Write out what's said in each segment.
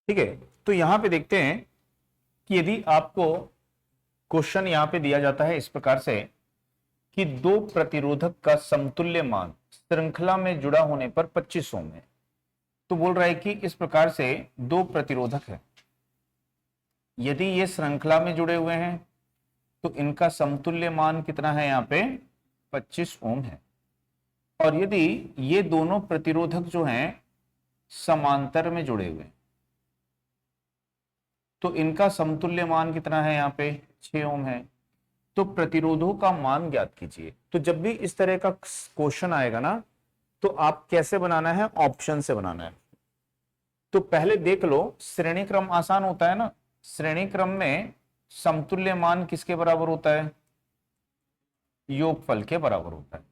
ठीक है, तो यहां पे देखते हैं कि यदि आपको क्वेश्चन यहां पे दिया जाता है इस प्रकार से कि दो प्रतिरोधक का समतुल्य मान श्रृंखला में जुड़ा होने पर 25 ओम है। तो बोल रहा है कि इस प्रकार से दो प्रतिरोधक है, यदि ये श्रृंखला में जुड़े हुए हैं तो इनका समतुल्य मान कितना है, यहाँ पे 25 ओम है। और यदि ये दोनों प्रतिरोधक जो हैं समांतर में जुड़े हुए हैं तो इनका समतुल्य मान कितना है, यहाँ पे 6 ओम है। तो प्रतिरोधों का मान ज्ञात कीजिए। तो जब भी इस तरह का क्वेश्चन आएगा ना, तो आप कैसे बनाना है, ऑप्शन से बनाना है। तो पहले देख लो, श्रेणी क्रम आसान होता है ना। श्रेणी क्रम में समतुल्य मान किसके बराबर होता है, योगफल के बराबर होता है।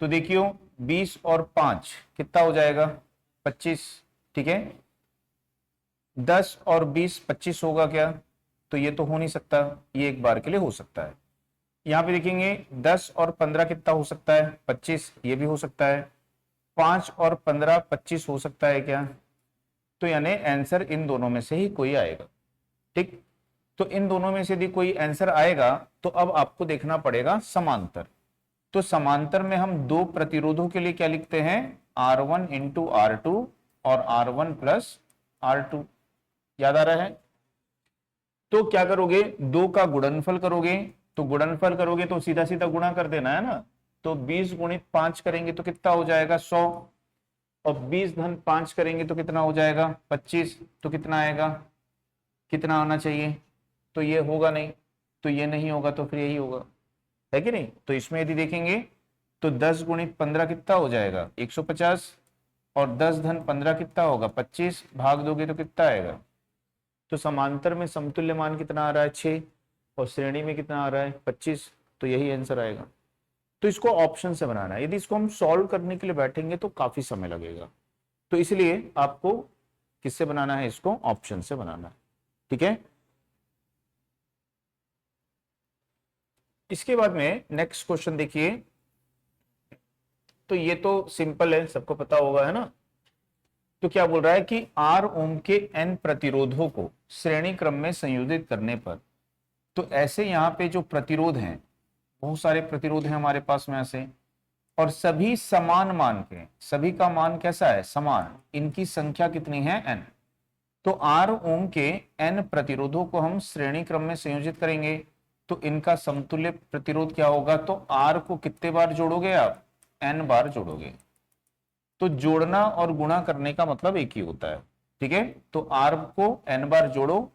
तो देखियो 20 और 5 कितना हो जाएगा, 25। ठीक है, 10 और 20 25 होगा क्या, तो ये तो हो नहीं सकता, ये एक बार के लिए हो सकता है। यहां पे देखेंगे 10 और 15 कितना हो सकता है, 25, ये भी हो सकता है। 5 और 15 25 हो सकता है क्या, तो यानी आंसर इन दोनों में से ही कोई आएगा। ठीक, तो इन दोनों में से यदि कोई आंसर आएगा तो अब आपको देखना पड़ेगा समांतर। तो समांतर में हम दो प्रतिरोधों के लिए क्या लिखते हैं, R1 इंटू R2 और R1 प्लस R2। याद आ रहा है। तो क्या करोगे, दो का गुणनफल करोगे, तो गुणनफल करोगे तो सीधा सीधा गुणा कर देना है ना। तो 20 गुणित 5 करेंगे तो कितना हो जाएगा, 100। और 20 धन 5 करेंगे तो कितना हो जाएगा, 25। तो कितना आएगा, कितना आना चाहिए, तो ये होगा नहीं, तो ये नहीं होगा, तो फिर यही होगा, है कि नहीं। तो इसमें यदि देखेंगे तो 10 गुणित 15 कितना हो जाएगा, 150। और 10 धन 15 कितना होगा, 25, भाग दोगे तो कितना आएगा। तो समांतर में समतुल्य मान कितना आ रहा है, 6, और श्रेणी में कितना आ रहा है, 25। तो यही आंसर आएगा। तो इसको ऑप्शन से बनाना है। यदि इसको हम सॉल्व करने के लिए बैठेंगे तो काफी समय लगेगा, तो इसलिए आपको किससे बनाना है, इसको ऑप्शन से बनाना है। ठीक है, इसके बाद में नेक्स्ट क्वेश्चन देखिए। तो ये तो सिंपल है, सबको पता होगा, है ना। तो क्या बोल रहा है कि R ओम के n प्रतिरोधों को श्रेणी क्रम में संयोजित करने पर, तो ऐसे यहां पे जो प्रतिरोध हैं, बहुत सारे प्रतिरोध हैं हमारे पास में ऐसे, और सभी समान मान के, सभी का मान कैसा है, समान, इनकी संख्या कितनी है, n। तो R ओम के n प्रतिरोधों को हम श्रेणी क्रम में संयोजित करेंगे तो इनका समतुल्य प्रतिरोध क्या होगा। तो R को कितने बार जोड़ोगे आप, n बार जोड़ोगे। तो जोड़ना और गुणा करने का मतलब एक ही होता है। ठीक है, तो R को n बार जोड़ो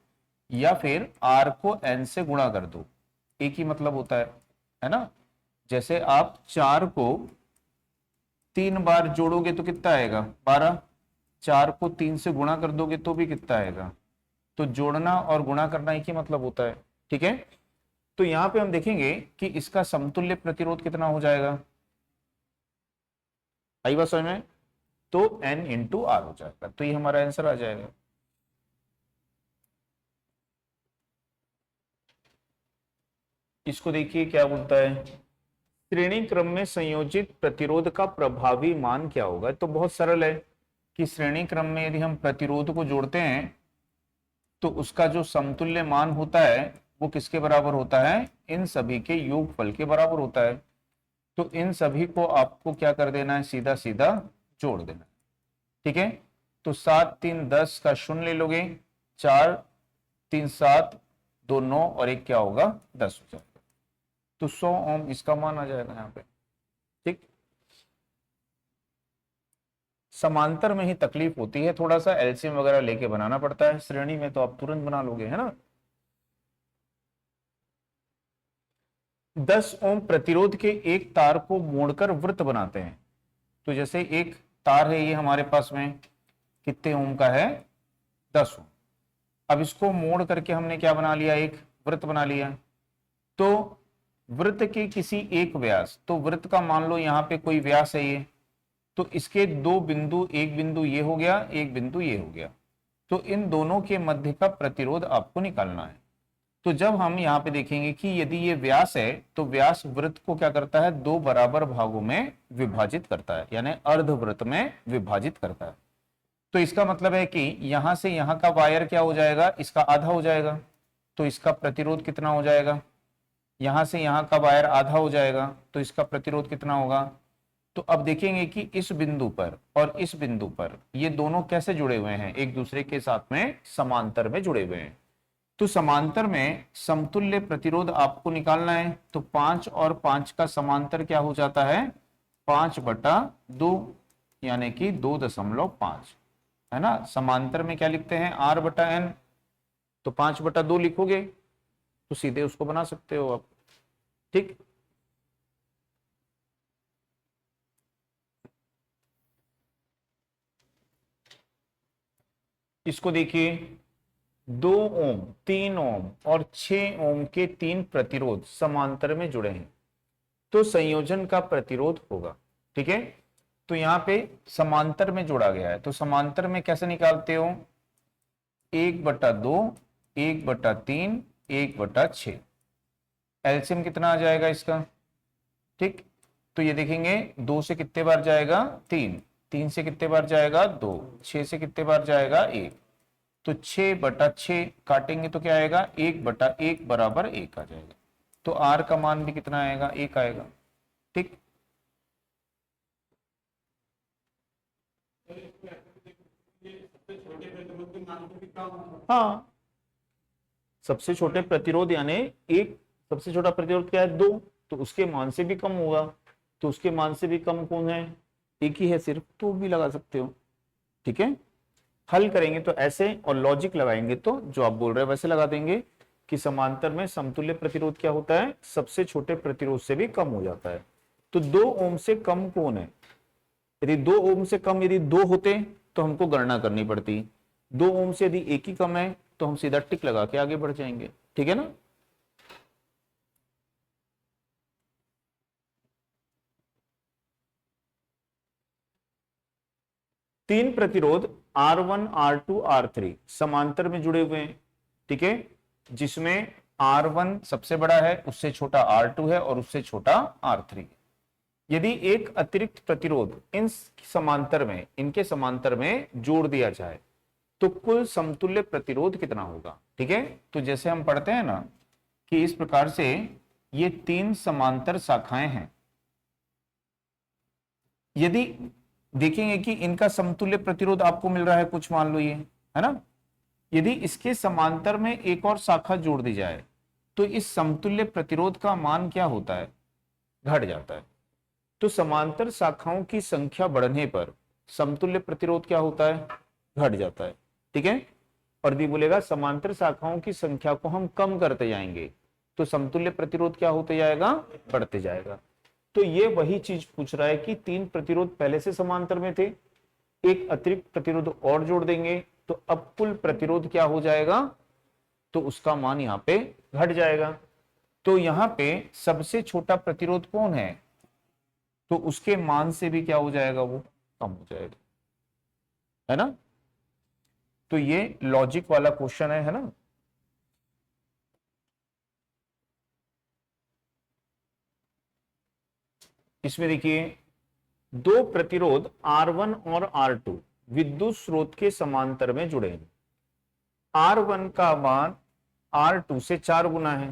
या फिर R को n से गुणा कर दो, एक ही मतलब होता है ना। जैसे आप 4 को 3 बार जोड़ोगे तो कितना आएगा, 12। 4 को 3 से गुणा कर दोगे तो भी कितना आएगा। तो जोड़ना और गुणा करना एक ही मतलब होता है। ठीक है, तो यहां पे हम देखेंगे कि इसका समतुल्य प्रतिरोध कितना हो जाएगा, आई बात समझ में। तो n इंटू आर हो जाएगा, तो ये हमारा आंसर आ जाएगा। इसको देखिए क्या बोलता है, श्रेणी क्रम में संयोजित प्रतिरोध का प्रभावी मान क्या होगा। तो बहुत सरल है कि श्रेणी क्रम में यदि हम प्रतिरोध को जोड़ते हैं तो उसका जो समतुल्य मान होता है वो किसके बराबर होता है, इन सभी के योगफल के बराबर होता है। तो इन सभी को आपको क्या कर देना है, सीधा सीधा जोड़ देना है। ठीक है, तो 7 3 10 का शून्य ले लोगे, 4 3 7 2 9 और एक क्या होगा, 10 हो जाएगा। तो 100 ओम इसका मान आ जाएगा यहाँ पे। ठीक, समांतर में ही तकलीफ होती है, थोड़ा सा एलसीएम वगैरह लेके बनाना पड़ता है, श्रेणी में तो आप तुरंत बना लोगे, है ना। 10 ओम प्रतिरोध के एक तार को मोड़कर वृत्त बनाते हैं। तो जैसे एक तार है ये हमारे पास में, कितने ओम का है, 10 ओम। अब इसको मोड़ करके हमने क्या बना लिया, एक वृत्त बना लिया। तो वृत्त के किसी एक व्यास, तो वृत्त का मान लो यहां पे कोई व्यास है ये, तो इसके दो बिंदु, एक बिंदु ये हो गया, एक बिंदु ये हो गया। तो इन दोनों के मध्य का प्रतिरोध आपको निकालना है। तो जब हम यहाँ पे देखेंगे कि यदि ये व्यास है तो व्यास वृत्त को क्या करता है, दो बराबर भागों में विभाजित करता है, यानी अर्धवृत्त में विभाजित करता है। तो इसका मतलब है कि यहां से यहां का वायर क्या हो जाएगा, इसका आधा हो जाएगा, तो इसका प्रतिरोध कितना हो जाएगा, यहां से यहां का वायर आधा हो जाएगा, तो इसका प्रतिरोध कितना होगा। तो अब देखेंगे कि इस बिंदु पर और इस बिंदु पर ये दोनों कैसे जुड़े हुए हैं, एक दूसरे के साथ में समांतर में जुड़े हुए हैं। तो समांतर में समतुल्य प्रतिरोध आपको निकालना है, तो 5 और 5 का समांतर क्या हो जाता है, 5/2, यानी कि 2.5, है ना। समांतर में क्या लिखते हैं, R/N, तो 5/2 लिखोगे तो सीधे उसको बना सकते हो आप, ठीक। इसको देखिए, 2 ओम, 3 ओम और 6 ओम के 3 प्रतिरोध समांतर में जुड़े हैं, तो संयोजन का प्रतिरोध होगा, ठीक है। तो यहां पे समांतर में जोड़ा गया है, तो समांतर में कैसे निकालते हो, 1/2, 1/3, 1/6, एलसीएम कितना आ जाएगा इसका, ठीक। तो ये देखेंगे 2 से कितने बार जाएगा, 3, 3 से कितने बार जाएगा, 2, 6 से कितने बार जाएगा, 1, तो 6/6 काटेंगे तो क्या आएगा, 1/1 बराबर 1 आ जाएगा। तो आर का मान भी कितना आएगा, 1 आएगा, ठीक। हाँ, सबसे छोटे प्रतिरोध यानी एक, सबसे छोटा प्रतिरोध क्या है, 2, तो उसके मान से भी कम होगा, तो उसके मान से भी कम कौन है, एक ही है सिर्फ, तो भी लगा सकते हो, ठीक है। हल करेंगे तो ऐसे, और लॉजिक लगाएंगे तो जो आप बोल रहे हैं वैसे लगा देंगे कि समांतर में समतुल्य प्रतिरोध क्या होता है, सबसे छोटे प्रतिरोध से भी कम हो जाता है। तो 2 ओम से कम कौन है, यदि 2 ओम से कम यदि 2 होते तो हमको गणना करनी पड़ती, 2 ओम से यदि एक ही कम है तो हम सीधा टिक लगा के आगे बढ़ जाएंगे, ठीक है ना। तीन प्रतिरोध R1, R2, R3 समांतर में जुड़े हुए हैं, ठीक है, जिसमें R1 सबसे बड़ा है, उससे छोटा R2 है और उससे छोटा R3 है। यदि एक अतिरिक्त प्रतिरोध इन समांतर में, इनके समांतर में जोड़ दिया जाए तो कुल समतुल्य प्रतिरोध कितना होगा, ठीक है। तो जैसे हम पढ़ते हैं ना कि इस प्रकार से ये 3 समांतर शाखाएं हैं, यदि देखेंगे कि इनका समतुल्य प्रतिरोध आपको मिल रहा है कुछ, मान लो ये है ना, यदि इसके समांतर में एक और शाखा जोड़ दी जाए तो इस समतुल्य प्रतिरोध का मान क्या होता है, घट जाता है। तो समांतर शाखाओं की संख्या बढ़ने पर समतुल्य प्रतिरोध क्या होता है, घट जाता है, ठीक है। और यदि बोलेगा समांतर शाखाओं की संख्या को हम कम करते जाएंगे तो समतुल्य प्रतिरोध क्या होते जाएगा, बढ़ते जाएगा। तो ये वही चीज पूछ रहा है कि 3 प्रतिरोध पहले से समांतर में थे, एक अतिरिक्त प्रतिरोध और जोड़ देंगे तो अब कुल प्रतिरोध क्या हो जाएगा, तो उसका मान यहाँ पे घट जाएगा। तो यहाँ पे सबसे छोटा प्रतिरोध कौन है, तो उसके मान से भी क्या हो जाएगा, वो कम हो जाएगा, है ना। तो ये लॉजिक वाला क्वेश्चन है ना। इसमें देखिए, दो प्रतिरोध R1 और R2 विद्युत स्रोत के समांतर में जुड़े हैं, R1 का मान R2 से 4 गुना है।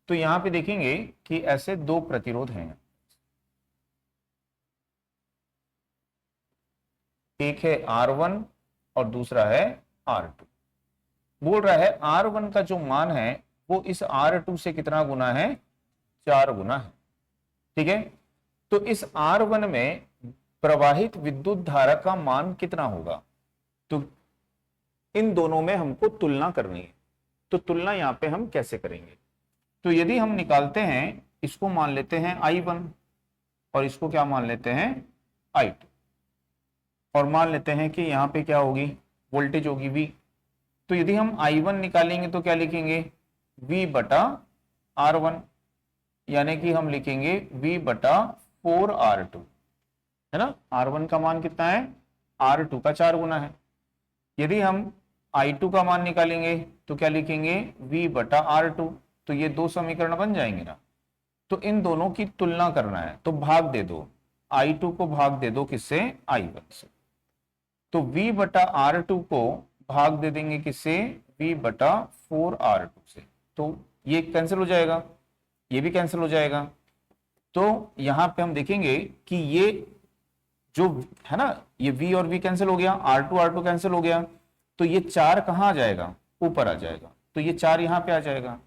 तो यहां पे देखेंगे कि ऐसे दो प्रतिरोध हैं, एक है R1 और दूसरा है R2। बोल रहा है R1 का जो मान है वो इस R2 से कितना गुना है, 4 गुना है, ठीक है। तो इस R1 में प्रवाहित विद्युत धारा का मान कितना होगा, तो इन दोनों में हमको तुलना करनी है। तो तुलना यहां पे हम कैसे करेंगे, तो यदि हम निकालते हैं, इसको मान लेते हैं I1 और इसको क्या मान लेते हैं, I2, और मान लेते हैं कि यहां पे क्या होगी, वोल्टेज होगी V। तो यदि हम I1 निकालेंगे तो क्या लिखेंगे, V/R1, यानी कि हम लिखेंगे V/4R2, है ना। R1 का मान कितना है, R2 का 4 गुना है। यदि हम I2 का मान निकालेंगे तो क्या लिखेंगे, V/R2। तो ये दो समीकरण बन जाएंगे ना। तो इन दोनों की तुलना करना है, तो भाग दे दो, I2 को भाग दे दो किससे, I1 से। तो V बटा R2 को भाग दे देंगे किससे, V बटा 4R2 से, तो ये कैंसिल हो जाएगा, ये भी कैंसिल हो जाएगा। तो यहां पे हम देखेंगे कि ये जो है ना, ये V और V कैंसिल हो गया, R2 कैंसिल हो गया, तो ये 4 कहां आ जाएगा, ऊपर आ जाएगा, तो ये 4 यहां पे आ जाएगा।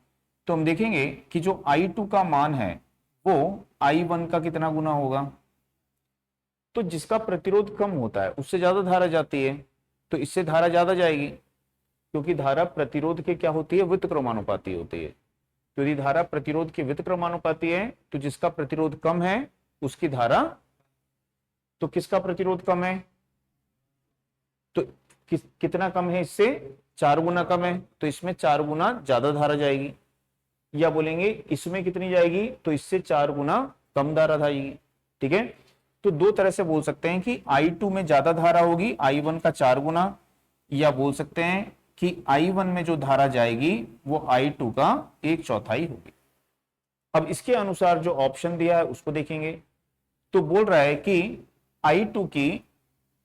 तो हम देखेंगे कि जो I2 का मान है वो I1 का कितना गुना होगा, तो जिसका प्रतिरोध कम होता है उससे ज्यादा धारा जाती है, तो इससे धारा ज्यादा जाएगी, क्योंकि धारा प्रतिरोध के क्या होती है, व्युत्क्रमानुपाती होती है। तो यदि धारा प्रतिरोध के व्युत्क्रमानुपाती है तो जिसका प्रतिरोध कम है उसकी धारा, तो किसका प्रतिरोध कम है, तो कितना कम है, इससे 4 गुना कम है, तो इसमें 4 गुना ज्यादा धारा जाएगी, या बोलेंगे इसमें कितनी जाएगी, तो इससे 4 गुना कम धारा जाएगी। ठीक है, तो दो तरह से बोल सकते हैं कि I2 में ज्यादा धारा होगी I1 का 4 गुना, या बोल सकते हैं कि I1 में जो धारा जाएगी वो I2 का 1/4 होगी। अब इसके अनुसार जो ऑप्शन दिया है उसको देखेंगे, तो बोल रहा है कि I2 की,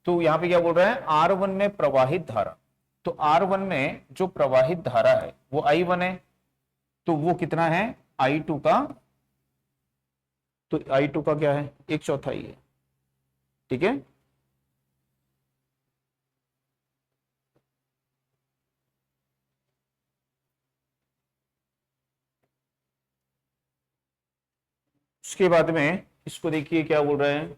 तो यहां पे क्या बोल रहा है, R1 में प्रवाहित धारा, तो R1 में जो प्रवाहित धारा है वो I1 है, तो वो कितना है, I2 का, तो I2 का क्या है, 1/4 है। ठीक है, उसके बाद में इसको देखिए क्या बोल रहे हैं,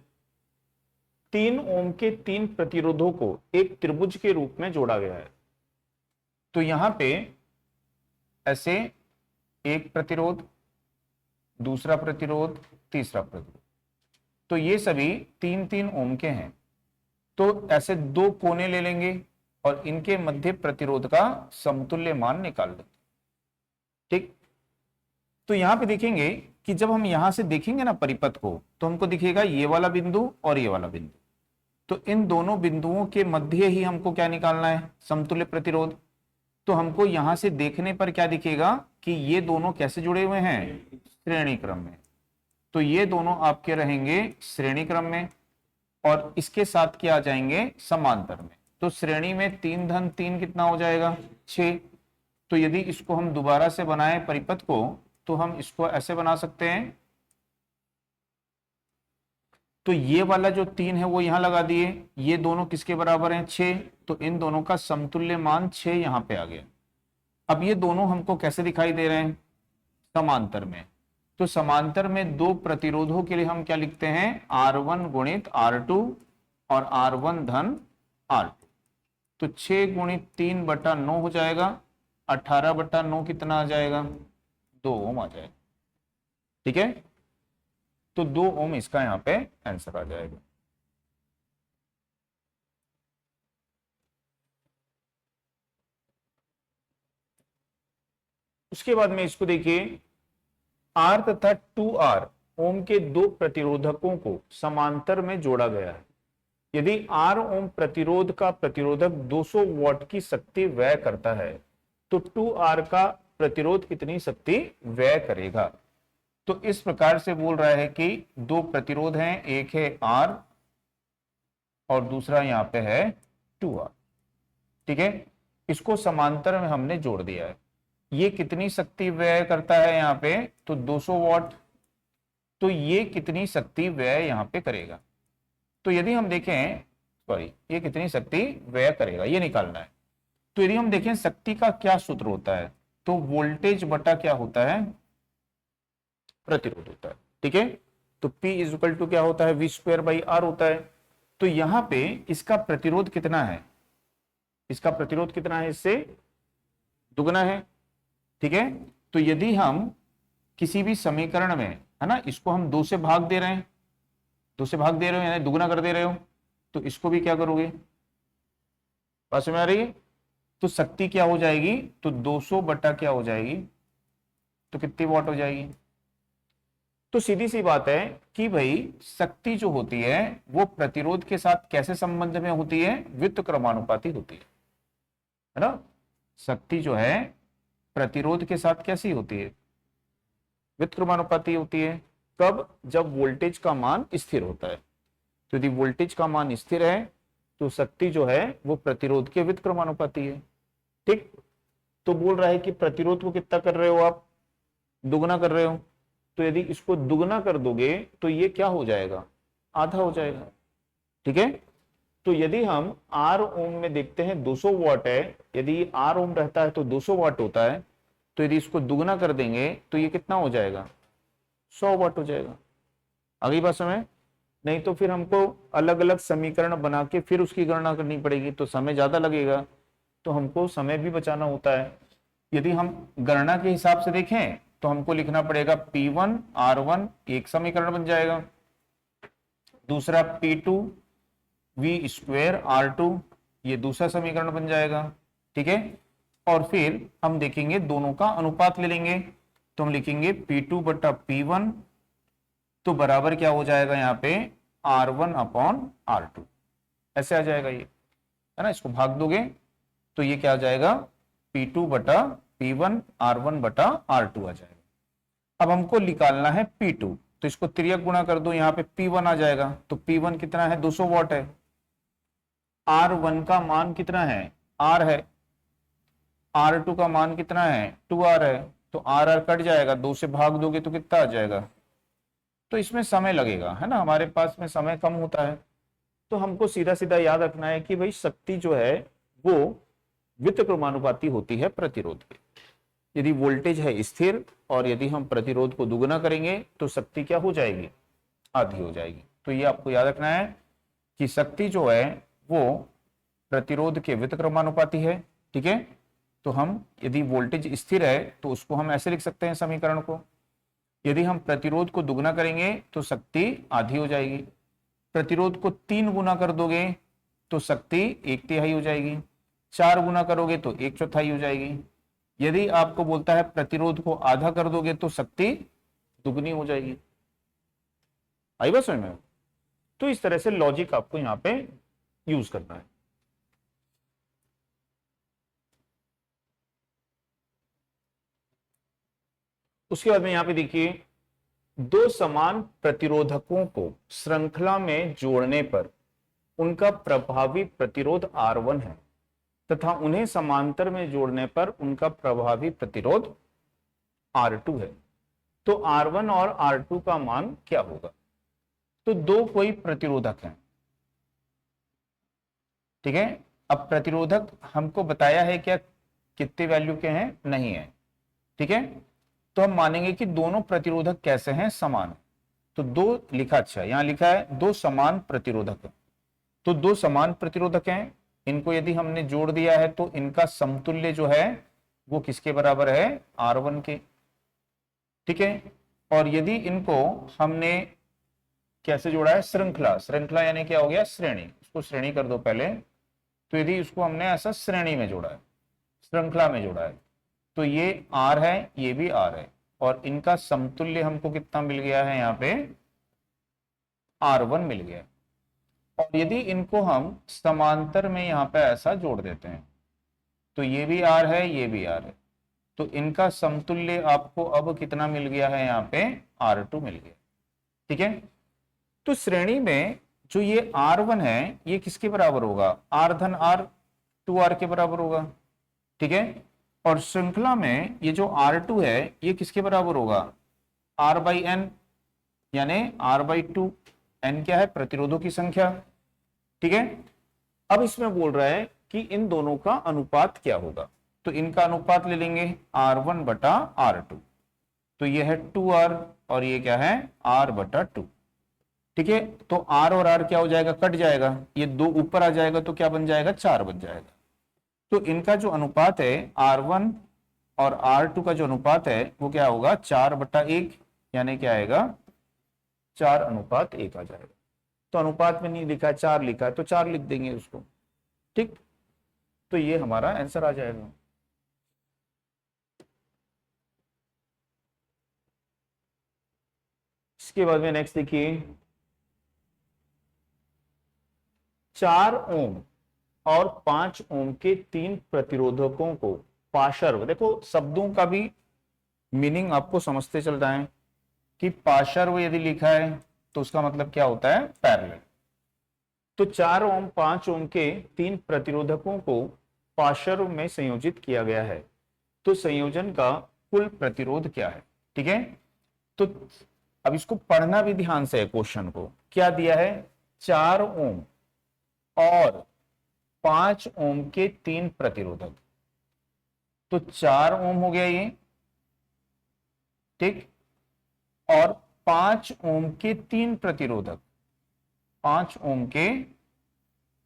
3 ओम के 3 प्रतिरोधों को एक त्रिभुज के रूप में जोड़ा गया है। तो यहां पे ऐसे एक प्रतिरोध, दूसरा प्रतिरोध, तीसरा प्रतिरोध, तो ये सभी 3-3 ओम के हैं। तो ऐसे 2 कोने ले लेंगे और इनके मध्य प्रतिरोध का समतुल्य मान निकाल लेंगे। ठीक, तो यहां पे देखेंगे कि जब हम यहां से देखेंगे ना परिपथ को, तो हमको दिखेगा ये वाला बिंदु और ये वाला बिंदु, तो इन दोनों बिंदुओं के मध्य ही हमको क्या निकालना है, समतुल्य प्रतिरोध। तो हमको यहां से देखने पर क्या दिखेगा कि ये दोनों कैसे जुड़े हुए हैं, श्रेणी क्रम में, तो ये दोनों आपके रहेंगे श्रेणी क्रम में, और इसके साथ क्या आ जाएंगे, समांतर में। तो श्रेणी में 3 धन 3 कितना हो जाएगा, 6। तो यदि इसको हम दोबारा से बनाएं परिपथ को, तो हम इसको ऐसे बना सकते हैं, तो ये वाला जो 3 है वो यहां लगा दिए, ये दोनों किसके बराबर हैं, 6, तो इन दोनों का समतुल्य मान 6 यहां पे आ गया। अब ये दोनों हमको कैसे दिखाई दे रहे हैं, समांतर में, तो समांतर में 2 प्रतिरोधों के लिए हम क्या लिखते हैं, R1 गुणित R2 और R1 धन R2, तो 6 गुणित 3 बटा 9 हो जाएगा, 18 बटा 9 कितना आ जाएगा, 2 ओम आ जाएगा। ठीक है, तो 2 ओम इसका यहां पे आंसर आ जाएगा। उसके बाद में इसको देखिए, R तथा 2R ओम के 2 प्रतिरोधकों को समांतर में जोड़ा गया है। यदि R ओम प्रतिरोध का प्रतिरोधक 200 वॉट की शक्ति व्यय करता है, तो 2R का प्रतिरोध कितनी शक्ति व्यय करेगा। तो इस प्रकार से बोल रहा है कि 2 प्रतिरोध हैं, एक है R और दूसरा यहां पे है 2R। ठीक है, इसको समांतर में हमने जोड़ दिया है। ये कितनी शक्ति व्यय करता है यहाँ पे, तो 200 वॉट, तो ये कितनी शक्ति व्यय यहाँ पे करेगा। तो यदि हम देखें, सॉरी, ये कितनी शक्ति व्यय करेगा ये निकालना है। तो यदि हम देखें शक्ति का क्या सूत्र होता है, तो वोल्टेज बटा क्या होता है, प्रतिरोध होता है। ठीक है, तो P इक्वल टू क्या होता है, V²/R होता है। तो यहां पे इसका प्रतिरोध कितना है, इसका प्रतिरोध कितना है, इससे दुगना है। ठीक है, तो यदि हम किसी भी समीकरण में, है ना, इसको हम 2 से भाग दे रहे हैं, 2 से भाग दे रहे हो यानी दुगना कर दे रहे हो, तो इसको भी क्या करोगे, पास में आ रही है, तो शक्ति क्या हो जाएगी, तो 200 बटा क्या हो जाएगी, तो कितनी वॉट हो जाएगी। तो सीधी सी बात है कि भाई शक्ति जो होती है वो प्रतिरोध के साथ कैसे संबंध में होती है, व्युत्क्रमानुपाती होती है ना। शक्ति जो है प्रतिरोध के साथ कैसी होती है, व्युत्क्रमानुपाती होती है। कब, जब वोल्टेज का मान स्थिर होता है। तो यदि वोल्टेज का मान स्थिर है तो शक्ति जो है वो प्रतिरोध के व्युत्क्रमानुपाती है। ठीक, तो बोल रहा है कि प्रतिरोध को कितना कर रहे हो आप, दुगना कर रहे हो। तो यदि इसको दुगना कर दोगे तो ये क्या हो जाएगा, आधा हो जाएगा। ठीक है, तो यदि हम आर ओम में देखते हैं 200 वाट है, यदि आर ओम रहता है तो 200 वाट होता है, तो यदि इसको दुगना कर देंगे तो ये कितना हो जाएगा, 100 वाट हो जाएगा। अगली बात समय, नहीं तो फिर हमको अलग अलग समीकरण बना के फिर उसकी गणना करनी पड़ेगी, तो समय ज्यादा लगेगा, तो हमको समय भी बचाना होता है। यदि हम गणना के हिसाब से देखें तो हमको लिखना पड़ेगा P1 R1 एक समीकरण बन जाएगा, दूसरा P2 V स्क्वायर R2 ये दूसरा समीकरण बन जाएगा। ठीक है, और फिर हम देखेंगे दोनों का अनुपात ले लेंगे, तो हम लिखेंगे P2 बटा P1 तो बराबर क्या हो जाएगा यहाँ पे R1 अपॉन R2, ऐसे आ जाएगा ये, है ना। इसको भाग दोगे तो ये क्या आ जाएगा, P2 बटा P1 R1 बटा R2 आ जाएगा। अब हमको निकालना है P2, तो इसको तिर्यक गुणा कर दो, यहाँ पे P1 आ जाएगा, तो P1 कितना है, 200 वाट है। R1 का मान कितना है, R है। R2 का मान कितना है, 2R है। तो R कट जाएगा, 2 से भाग दोगे तो कितना आ जाएगा। तो इसमें समय लगेगा, है ना, हमारे पास में समय कम होता है, तो हमको सीधा सीधा याद रखना है कि भाई शक्ति जो है वो व्युत्क्रमानुपाती होती है प्रतिरोध के। यदि वोल्टेज है स्थिर और यदि हम प्रतिरोध को दुगना करेंगे तो शक्ति क्या हो जाएगी, आधी हो जाएगी। तो ये आपको याद रखना है कि शक्ति जो है वो प्रतिरोध के व्युत्क्रमानुपाती है। ठीक है, तो हम यदि वोल्टेज स्थिर है तो उसको हम ऐसे लिख सकते हैं समीकरण को, यदि हम प्रतिरोध को दुगना करेंगे तो शक्ति आधी हो जाएगी। प्रतिरोध को 3 गुना कर दोगे तो शक्ति 1/3 हो जाएगी, 4 गुना करोगे तो 1/4 हो जाएगी। यदि आपको बोलता है प्रतिरोध को आधा कर दोगे तो शक्ति दुगनी हो जाएगी। आई बात समझ में। तो इस तरह से लॉजिक आपको यहां पे यूज करना है। उसके बाद में यहां पे देखिए, दो समान प्रतिरोधकों को श्रृंखला में जोड़ने पर उनका प्रभावी प्रतिरोध R1 है तथा उन्हें समांतर में जोड़ने पर उनका प्रभावी प्रतिरोध R2 है। तो R1 और R2 का मान क्या होगा। तो दो कोई प्रतिरोधक हैं, ठीक है। अब प्रतिरोधक हमको बताया है क्या कितने वैल्यू के हैं, नहीं है, ठीक है। तो हम मानेंगे कि दोनों प्रतिरोधक कैसे हैं, समान। तो दो लिखा, अच्छा यहां लिखा है दो समान प्रतिरोधक। तो दो समान प्रतिरोधक हैं, इनको यदि हमने जोड़ दिया है तो इनका समतुल्य जो है वो किसके बराबर है, R1 के, ठीक है। और यदि इनको हमने कैसे जोड़ा है, श्रृंखला, श्रृंखला यानी क्या हो गया, श्रेणी, इसको श्रेणी कर दो पहले। तो यदि इसको हमने ऐसा श्रेणी में जोड़ा है, श्रृंखला में जोड़ा है, तो ये R है, ये भी R है, और इनका समतुल्य हमको कितना मिल गया है, यहाँ पे R1 मिल गया। और यदि इनको हम समांतर में यहाँ पे ऐसा जोड़ देते हैं तो ये भी R है, ये भी R है, तो इनका समतुल्य आपको अब कितना मिल गया है, यहाँ पे R2 मिल गया, ठीक है। तो श्रेणी में जो ये R1 है ये किसके बराबर होगा, R धन R, 2R के बराबर होगा, ठीक है। और श्रृंखला में ये जो R2 है ये किसके बराबर होगा, R/N, यानी R/2। N क्या है, प्रतिरोधों की संख्या, ठीक है। अब इसमें बोल रहा है कि इन दोनों का अनुपात क्या होगा। तो इनका अनुपात ले लेंगे R1 बटा R2, तो ये है 2R और ये क्या है, R बटा 2, ठीक है। तो R और R क्या हो जाएगा, कट जाएगा, ये 2 ऊपर आ जाएगा तो क्या बन जाएगा, 4 बन जाएगा। तो इनका जो अनुपात है R1 और R2 का जो अनुपात है वो क्या होगा, 4/1, यानी क्या आएगा, 4:1 आ जाएगा। तो अनुपात में नहीं लिखा है, 4 लिखा है, तो 4 लिख देंगे उसको, ठीक। तो ये हमारा आंसर आ जाएगा। इसके बाद में नेक्स्ट देखिए, 4 ओम और 5 ओम के 3 प्रतिरोधकों को पार्श्व, देखो शब्दों का भी मीनिंग आपको समझते चल रहा है कि पार्श्व यदि लिखा है तो उसका मतलब क्या होता है, पैरेलल। तो 4 ओम 5 ओम के 3 प्रतिरोधकों को पाशर में संयोजित किया गया है, तो संयोजन का कुल प्रतिरोध क्या है? ठीक है, तो अब इसको पढ़ना भी ध्यान से है। क्वेश्चन को क्या दिया है? 4 ओम और 5 ओम के 3 प्रतिरोधक, तो 4 ओम हो गया ये, ठीक, और 5 ओम के 3 प्रतिरोधक, 5 ओम के,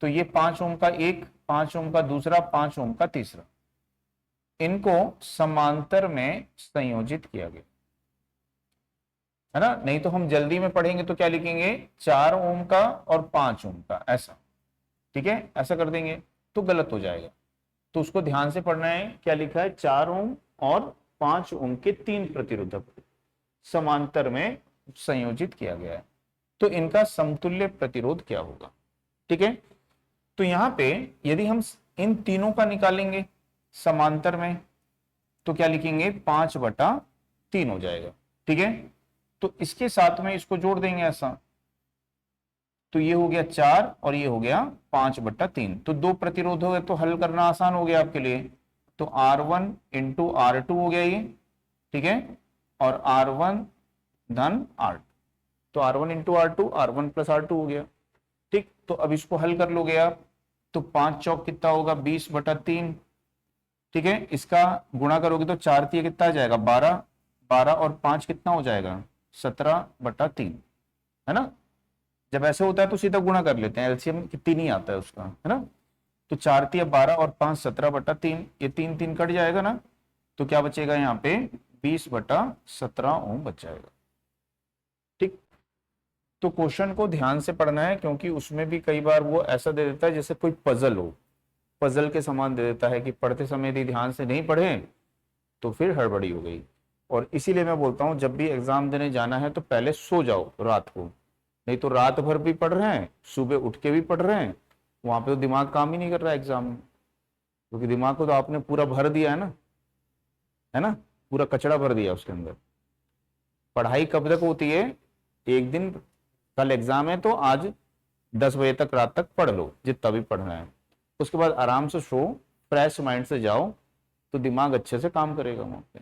तो ये 5 ओम का एक, 5 ओम का दूसरा, 5 ओम का तीसरा, इनको समांतर में संयोजित किया गया है ना। नहीं तो हम जल्दी में पढ़ेंगे तो क्या लिखेंगे? 4 ओम का और 5 ओम का, ऐसा, ठीक है, ऐसा कर देंगे तो गलत हो जाएगा। तो उसको ध्यान से पढ़ना है। क्या लिखा है? 4 ओम और 5 ओम के 3 प्रतिरोधक समांतर में संयोजित किया गया है, तो इनका समतुल्य प्रतिरोध क्या होगा? ठीक है, तो यहां पे यदि हम इन तीनों का निकालेंगे समांतर में, तो क्या लिखेंगे? 5/3 हो जाएगा। ठीक है, तो इसके साथ में इसको जोड़ देंगे ऐसा, तो ये हो गया 4 और ये हो गया 5/3। तो दो प्रतिरोध हो गए तो हल करना आसान हो गया आपके लिए। तो R1 इंटू R2 हो गया ये, ठीक है, और R1 धन R2, तो R1 into R2, R1 plus R2 हो गया। ठीक, तो अब इसको हल कर लोगे आप, तो 5 चौक कितना होगा? 20/3। ठीक है, इसका गुणा करोगे तो 4 3 कितना आ जाएगा? 12, 12 और 5 कितना हो जाएगा? 17/3, है ना। जब ऐसे होता है तो सीधा गुणा कर लेते हैं, एलसीएम कितनी नहीं आता है उसका, है ना। तो 4 3 12 और 5 17/3, ये 3 3 कट जाएगा ना, तो क्या बचेगा यहाँ पे? 20/17 ओम बच जाएगा। ठीक, तो क्वेश्चन को ध्यान से पढ़ना है, क्योंकि उसमें भी कई बार वो ऐसा दे देता है जैसे कोई पजल हो, पजल के समान दे देता है कि पढ़ते समय यदि ध्यान से नहीं पढ़े तो फिर हड़बड़ी हो गई। और इसीलिए मैं बोलता हूं जब भी एग्जाम देने जाना है तो पहले सो जाओ रात को, नहीं तो रात भर भी पढ़ रहे हैं, सुबह उठ के भी पढ़ रहे हैं, वहां पे तो दिमाग काम ही नहीं कर रहा है एग्जाम में, क्योंकि दिमाग को तो आपने पूरा भर दिया है ना, पूरा कचड़ा भर दिया उसके अंदर। पढ़ाई कब तक होती है? एक दिन कल एग्जाम है तो आज 10 बजे तक रात तक पढ़ लो जितना भी पढ़ना है, उसके बाद आराम से सो, फ्रेश माइंड से जाओ, तो दिमाग अच्छे से काम करेगा वहां पे।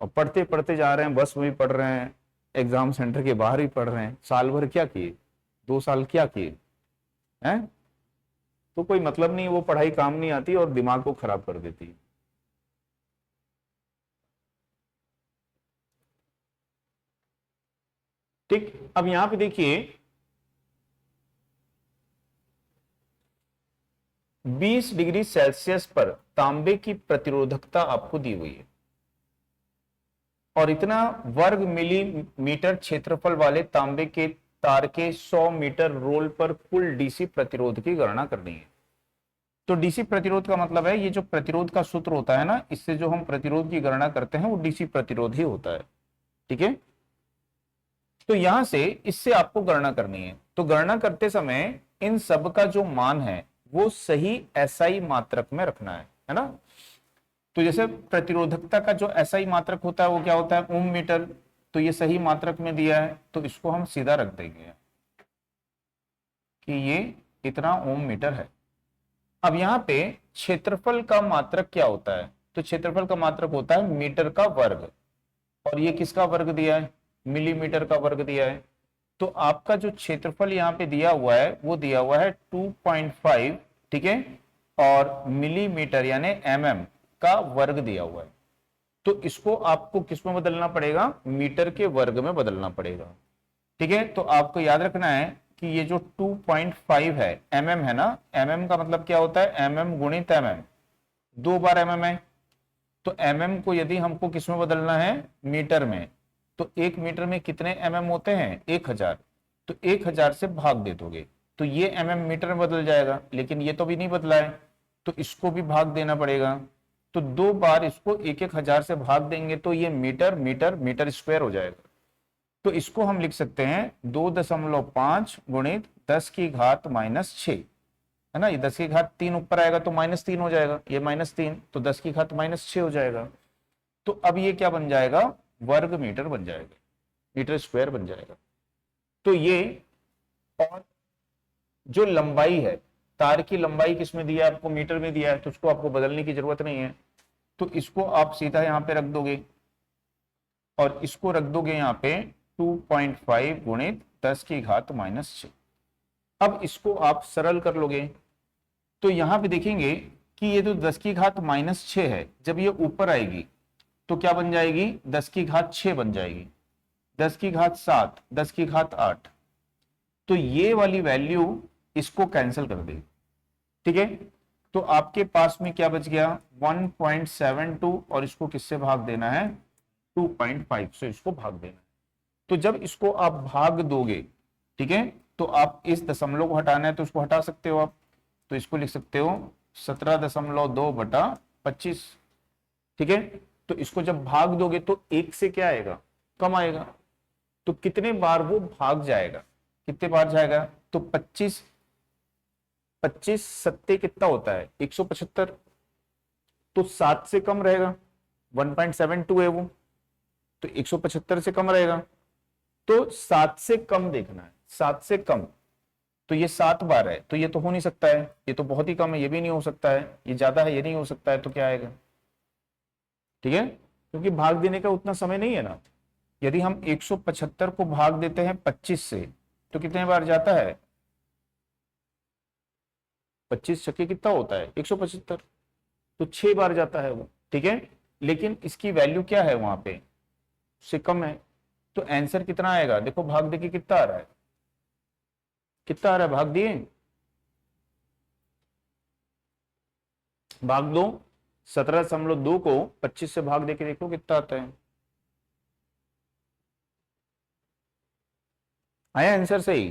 और पढ़ते पढ़ते जा रहे हैं, बस में भी पढ़ रहे हैं, एग्जाम सेंटर के बाहर भी पढ़ रहे हैं, साल भर क्या किए? 2 साल क्या किए हैं? तो कोई मतलब नहीं, वो पढ़ाई काम नहीं आती और दिमाग को खराब कर देती है। ठीक, अब यहां पे देखिए 20 डिग्री सेल्सियस पर तांबे की प्रतिरोधकता आपको दी हुई है, और इतना वर्ग मिलीमीटर क्षेत्रफल वाले तांबे के तार के 100 मीटर रोल पर कुल डीसी प्रतिरोध की गणना करनी है। तो डीसी प्रतिरोध का मतलब है ये जो प्रतिरोध का सूत्र होता है ना, इससे जो हम प्रतिरोध की गणना करते हैं वो डीसी प्रतिरोध ही होता है। ठीक है, तो यहां से इससे आपको गणना करनी है। तो गणना करते समय इन सब का जो मान है वो सही एसआई मात्रक में रखना है ना। तो जैसे प्रतिरोधकता का जो एसआई मात्रक होता है वो क्या होता है? ओम मीटर। तो ये सही मात्रक में दिया है, तो इसको हम सीधा रख देंगे कि ये इतना ओम मीटर है। अब यहाँ पे क्षेत्रफल का मात्रक क्या होता है? तो क्षेत्रफल का मात्रक होता है मीटर का वर्ग, और ये किसका वर्ग दिया है? मिलीमीटर का वर्ग दिया है। तो आपका जो क्षेत्रफल यहाँ पे दिया हुआ है वो दिया हुआ है 2.5, ठीक है, और मिलीमीटर यानी mm का वर्ग दिया हुआ है। तो इसको आपको किस में बदलना पड़ेगा? मीटर के वर्ग में बदलना पड़ेगा। ठीक है, तो आपको याद रखना है कि ये जो 2.5 है mm है ना, mm का मतलब क्या होता है? mm गुणित mm, 2 बार mm है। तो mm को यदि हमको किस में बदलना है? मीटर में। तो 1 मीटर में कितने mm होते हैं? 1000। तो 1000 से भाग दे दोगे तो ये mm मीटर में बदल जाएगा, लेकिन ये तो भी नहीं बदला है, तो इसको भी भाग देना पड़ेगा। तो 2 बार इसको 1000 से भाग देंगे तो ये मीटर मीटर मीटर स्क्वायर हो जाएगा। तो इसको हम लिख सकते हैं 2.5 गुणित 10⁻⁻6, है ना। ये 10⁻3 ऊपर आएगा तो -3 हो जाएगा, ये -3, तो 10⁻6 हो जाएगा। तो अब ये क्या बन जाएगा? वर्ग मीटर बन जाएगा, मीटर स्क्वायर बन जाएगा। तो ये, और जो लंबाई है, तार की लंबाई किसमें दिया है आपको, मीटर में दिया है, तो उसको आपको बदलने की जरूरत नहीं है। तो इसको आप सीधा यहाँ पे रख दोगे और इसको रख दोगे यहाँ पे 2.5 गुणित 10⁻⁻6। अब इसको आप सरल कर लोगे तो यहां पे देखेंगे कि ये जो 10⁻⁻6 है, जब ये ऊपर आएगी तो क्या बन जाएगी, 10⁻6 बन जाएगी, 10⁻7, 10⁻8। तो ये वाली वैल्यू इसको कैंसिल कर देगी, ठीक है। तो आपके पास में क्या बच गया, 1.72, और इसको किससे भाग देना है, 2.5 से इसको भाग देना है। तो जब इसको आप भाग दोगे, ठीक है, तो आप इस दशमलव को हटाना है तो उसको हटा सकते हो आप, तो इसको लिख सकते हो 17.2/25, ठीक है। तो इसको जब भाग दोगे तो एक से क्या आएगा, कम आएगा, तो कितने बार वो भाग जाएगा, कितने बार जाएगा, तो 25, 25 सत्ते कितना होता है 175, तो 7 से कम रहेगा, 1.72 है वो, तो 175 से कम रहेगा, तो 7 से कम देखना है, 7 से कम। तो ये 7 बार है, तो ये तो हो नहीं सकता है, ये तो बहुत ही कम है, ये भी नहीं हो सकता है, ये ज्यादा है, ये नहीं हो सकता है, तो क्या आएगा, ठीक है, क्योंकि भाग देने का उतना समय नहीं है ना। यदि हम 175 को भाग देते हैं 25 से तो कितने बार जाता है, 25 छक्के कितना होता है 175, तो 6 बार जाता है वो, ठीक है। लेकिन इसकी वैल्यू क्या है वहां पे, उससे कम है, तो आंसर कितना आएगा, देखो भाग दे के कितना आ रहा है, कितना आ रहा है, भाग दिए, भाग दो, 17.2 को 25 से भाग दे के देखो कितना आता है, आया आंसर सही।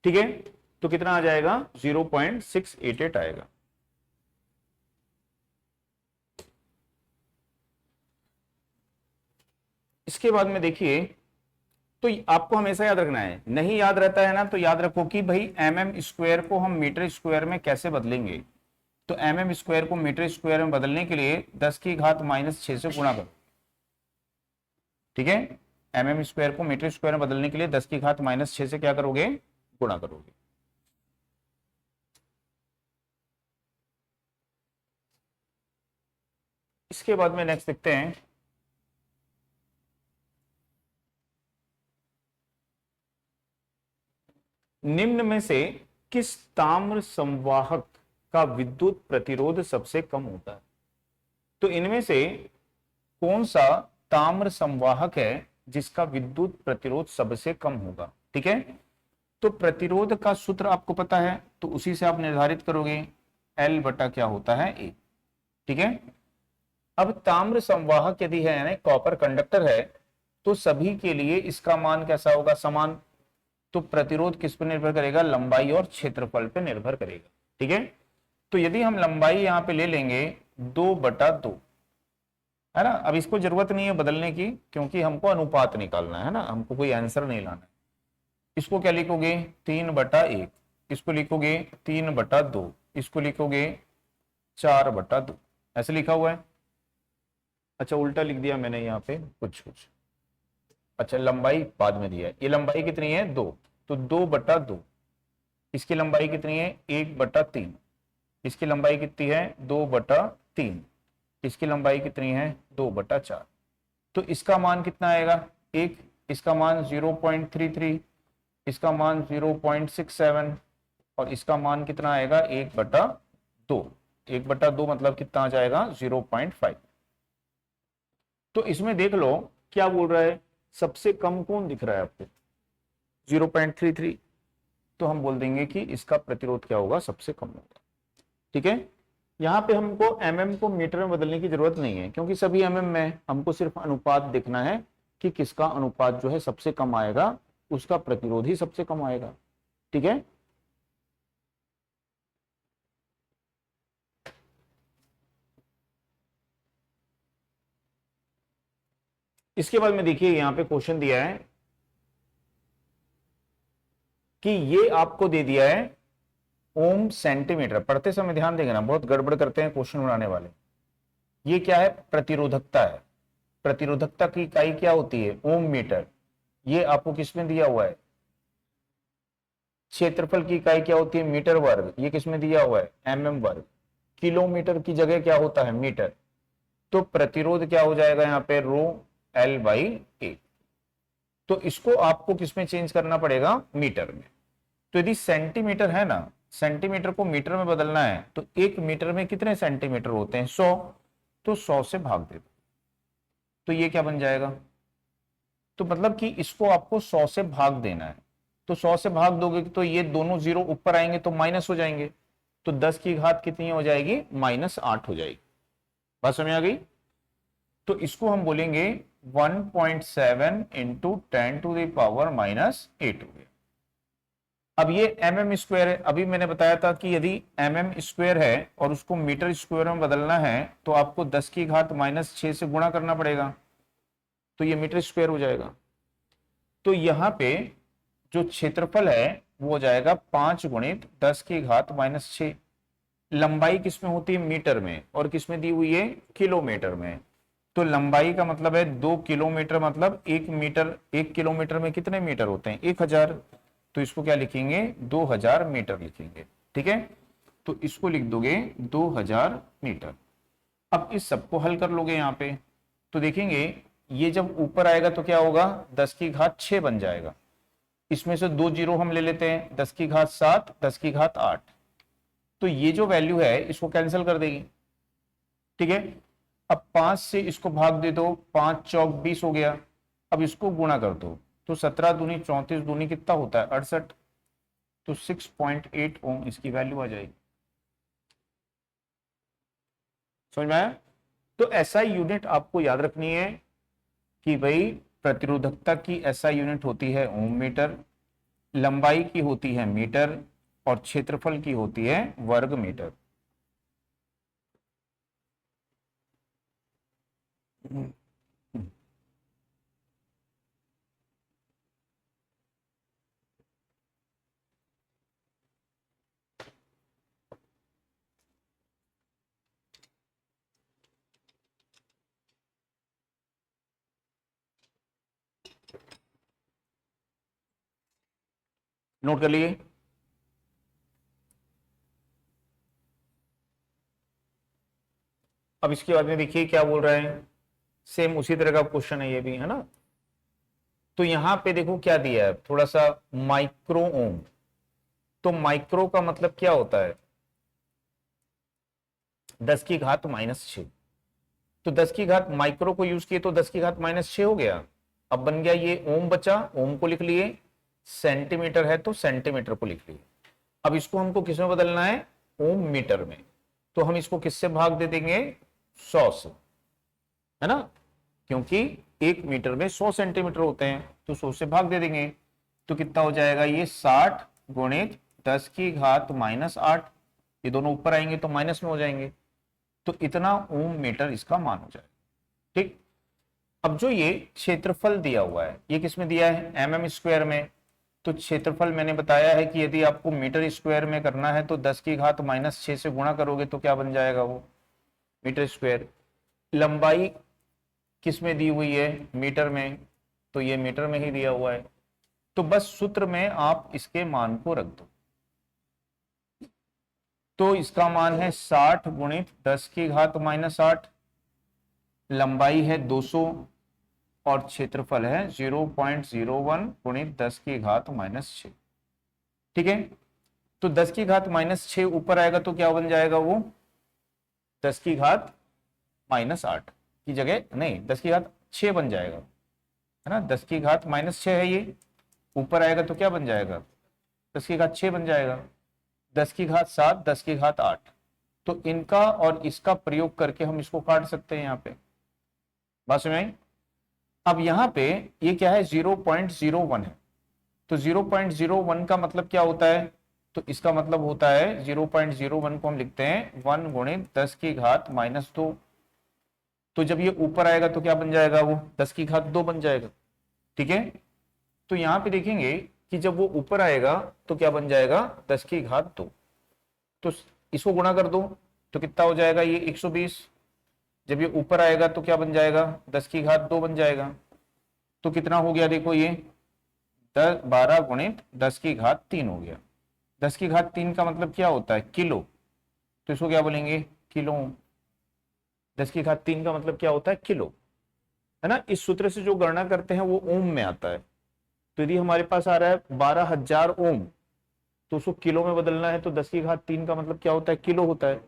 ठीक है, तो कितना आ जाएगा, 0.688 आएगा। इसके बाद में देखिए, तो आपको हमेशा याद रखना है, नहीं याद रहता है ना तो याद रखो कि भाई mm² को हम मीटर स्क्वायर में कैसे बदलेंगे। तो mm² को मीटर स्क्वायर में बदलने के लिए 10⁻⁻6 से गुणा करो, ठीक है। mm² को मीटर स्क्वायर में बदलने के लिए 10⁻⁻6 से क्या करोगे, गुणा करोगे। इसके बाद में नेक्स्ट देखते हैं, निम्न में से किस ताम्र संवाहक का विद्युत प्रतिरोध सबसे कम होता है। तो इनमें से कौन सा ताम्र संवाहक है जिसका विद्युत प्रतिरोध सबसे कम होगा, ठीक है। तो प्रतिरोध का सूत्र आपको पता है, तो उसी से आप निर्धारित करोगे, L बटा क्या होता है A, ठीक है। अब ताम्र संवाहक यदि है यानी कॉपर कंडक्टर है, तो सभी के लिए इसका मान कैसा होगा, समान। तो प्रतिरोध किस पर निर्भर करेगा, लंबाई और क्षेत्रफल पर निर्भर करेगा, ठीक है। तो यदि हम लंबाई यहां पे ले लेंगे 2/2, है ना। अब इसको जरूरत नहीं है बदलने की, क्योंकि हमको अनुपात निकालना है ना, हमको कोई आंसर नहीं लाना है। इसको क्या लिखोगे, 3/1, इसको लिखोगे 3/2, इसको लिखोगे 4/2, ऐसे लिखा हुआ है। अच्छा उल्टा लिख दिया मैंने यहाँ पे कुछ कुछ, अच्छा लंबाई बाद में दिया है, ये लंबाई कितनी है 2, तो 2/2, इसकी लंबाई कितनी है 1/3, इसकी लंबाई कितनी है 2/3, इसकी लंबाई कितनी है 2/4। तो इसका मान कितना आएगा, एक, इसका मान 0.33, इसका मान 0.67, और इसका मान कितना आएगा 1/2, 1/2 मतलब कितना आ जाएगा 0.5। तो इसमें देख लो क्या बोल रहा है, सबसे कम कौन दिख रहा है आपको, 0.33, तो हम बोल देंगे कि इसका प्रतिरोध क्या होगा, सबसे कम होगा, ठीक है। यहाँ पे हमको mm को मीटर में बदलने की जरूरत नहीं है, क्योंकि सभी mm में, हमको सिर्फ अनुपात देखना है कि किसका अनुपात जो है सबसे कम आएगा, उसका प्रतिरोध ही सबसे कम आएगा, ठीक है। इसके बाद में देखिए यहां पे क्वेश्चन दिया है कि ये आपको दे दिया है ओम सेंटीमीटर, पढ़ते समय ध्यान देंगे ना, बहुत गड़बड़ करते हैं क्वेश्चन बनाने वाले। ये क्या है? प्रतिरोधकता है। प्रतिरोधकता की इकाई क्या होती है? ओम मीटर। ये आपको किसमें दिया हुआ है? क्षेत्रफल की इकाई क्या होती है? मीटर वर्ग। ये किसमें दिया हुआ है? एमएम वर्ग। किलोमीटर की जगह क्या होता है? मीटर। तो प्रतिरोध क्या हो जाएगा यहाँ पे? रो एल बाई ए। तो इसको आपको किसमें चेंज करना पड़ेगा? मीटर में। तो यदि सेंटीमीटर है ना, सेंटीमीटर को मीटर में बदलना है तो एक मीटर में कितने सेंटीमीटर होते हैं? 100। तो 100 से भाग दे दो, तो ये क्या बन जाएगा? तो मतलब कि इसको आपको 100 से भाग देना है। तो 100 से भाग दोगे तो ये दोनों जीरो ऊपर आएंगे तो माइनस हो जाएंगे। तो 10 की घात कितनी हो जाएगी? -8 हो जाएगी। बात समझ आ गई? तो इसको हम बोलेंगे 1.7 इंटू 10⁻⁻8 हो गया। अब ये mm स्क्वायर है। अभी मैंने बताया था कि यदि mm स्क्वायर है और उसको मीटर स्क्वायर में बदलना है तो आपको 10 की घात -6 से गुणा करना पड़ेगा, तो ये मीटर स्क्वायर हो जाएगा। तो यहाँ पे जो क्षेत्रफल है वो हो जाएगा 5 गुणित 10 की घात -6। लंबाई किसमें होती है? मीटर में। और किसमें दी हुई है? किलोमीटर में। तो लंबाई का मतलब है 2 किलोमीटर, मतलब 1 मीटर। 1 किलोमीटर में कितने मीटर होते हैं? 1000। तो इसको क्या लिखेंगे? 2000 मीटर लिखेंगे। ठीक है, तो इसको लिख दोगे 2000 मीटर। अब इस सबको हल कर लोगे यहाँ पे तो देखेंगे ये जब ऊपर आएगा तो क्या होगा? 10 की घात 6 बन जाएगा। इसमें से 2 जीरो हम ले लेते हैं, 10 की घात 7, 10 की घात 8। तो ये जो वैल्यू है इसको कैंसिल कर देगी। ठीक है, अब 5 से इसको भाग दे दो, 5 चौक 20 हो गया। अब इसको गुणा कर दो तो 17 दूनी 34 दूनी कितना होता है? 68। तो 6.8 ओम इसकी वैल्यू आ जाएगी। समझ में आया? तो एसआई यूनिट आपको याद रखनी है कि भाई प्रतिरोधकता की एसआई यूनिट होती है ओम मीटर, लंबाई की होती है मीटर, और क्षेत्रफल की होती है वर्ग मीटर। नोट कर लिए? अब इसके बाद में देखिए क्या बोल रहा है। सेम उसी तरह का क्वेश्चन है ये भी, है ना। तो यहां पे देखो क्या दिया है, थोड़ा सा माइक्रो ओम। तो माइक्रो का मतलब क्या होता है? 10 की घात -6। तो 10 की घात माइक्रो को यूज किए तो 10 की घात -6 हो गया। अब बन गया ये ओम बचा, ओम को लिख लिए। सेंटीमीटर है तो सेंटीमीटर को लिख लिए। अब इसको हमको किसमें बदलना है? ओम मीटर में। तो हम इसको किससे भाग दे देंगे? 100 से, है ना, क्योंकि 1 मीटर में 100 सेंटीमीटर होते हैं तो 100 से भाग दे देंगे। तो कितना हो जाएगा ये? 60 गुणित 10 की घात -8। ये दोनों ऊपर आएंगे तो माइनस में हो जाएंगे। तो इतना ओम मीटर इसका मान हो जाएगा। ठीक, अब जो ये क्षेत्रफल दिया हुआ है ये किसमें दिया है? mm स्क्वायर में। तो क्षेत्रफल मैंने बताया है कि यदि आपको मीटर स्क्वायर में करना है तो 10 की घात -6 से गुणा करोगे तो क्या बन जाएगा? वो मीटर स्क्वायर। लंबाई किस में दी हुई है? मीटर में। तो ये मीटर में ही दिया हुआ है। तो बस सूत्र में आप इसके मान को रख दो। तो इसका मान है 60 गुणित 10 की घात -8। लंबाई है 200 और क्षेत्रफल है 0.01 गुणित 10 की घात -6। ठीक है, तो 10 की घात -6 ऊपर आएगा तो क्या बन जाएगा? वो 10 की घात -8 की जगह नहीं, 10 की घात 6 बन जाएगा, है ना। 10 की घात -6 है, ये ऊपर आएगा तो क्या बन जाएगा? 10 की घात 6 बन जाएगा। 10 की घात 7, 10 की घात 8। तो इनका और इसका प्रयोग करके हम इसको काट सकते हैं यहाँ पे। बात समझ में आई? अब यहाँ पे ये क्या है? 0.01 है। तो 0.01 का मतलब क्या होता है? तो इसका मतलब होता है 0.01 को हम लिखते हैं 1 गुणित 10 की घात -2। तो जब ये ऊपर आएगा तो क्या बन जाएगा? वो 10 की घात 2 बन जाएगा। ठीक है, तो यहां पे देखेंगे कि जब वो ऊपर आएगा तो क्या बन जाएगा? 10 की घात 2। तो इसको गुणा कर दो तो कितना हो जाएगा, ये 120। जब ये ऊपर आएगा तो क्या बन जाएगा, 10 की घात 2 बन जाएगा। तो कितना हो गया, देखो ये 12 गुणित 10 की घात 3 हो गया। 10 की घात 3 का मतलब क्या होता है, किलो। तो इसको क्या बोलेंगे, किलो। 10 की घात 3 का मतलब क्या होता है, किलो, है ना। इस सूत्र से जो गणना करते हैं वो ओम में आता है। तो यदि हमारे पास आ रहा है 12,000 ओम, तो उसको किलो में बदलना है, तो 10 की घात 3 का मतलब क्या होता है, किलो होता है।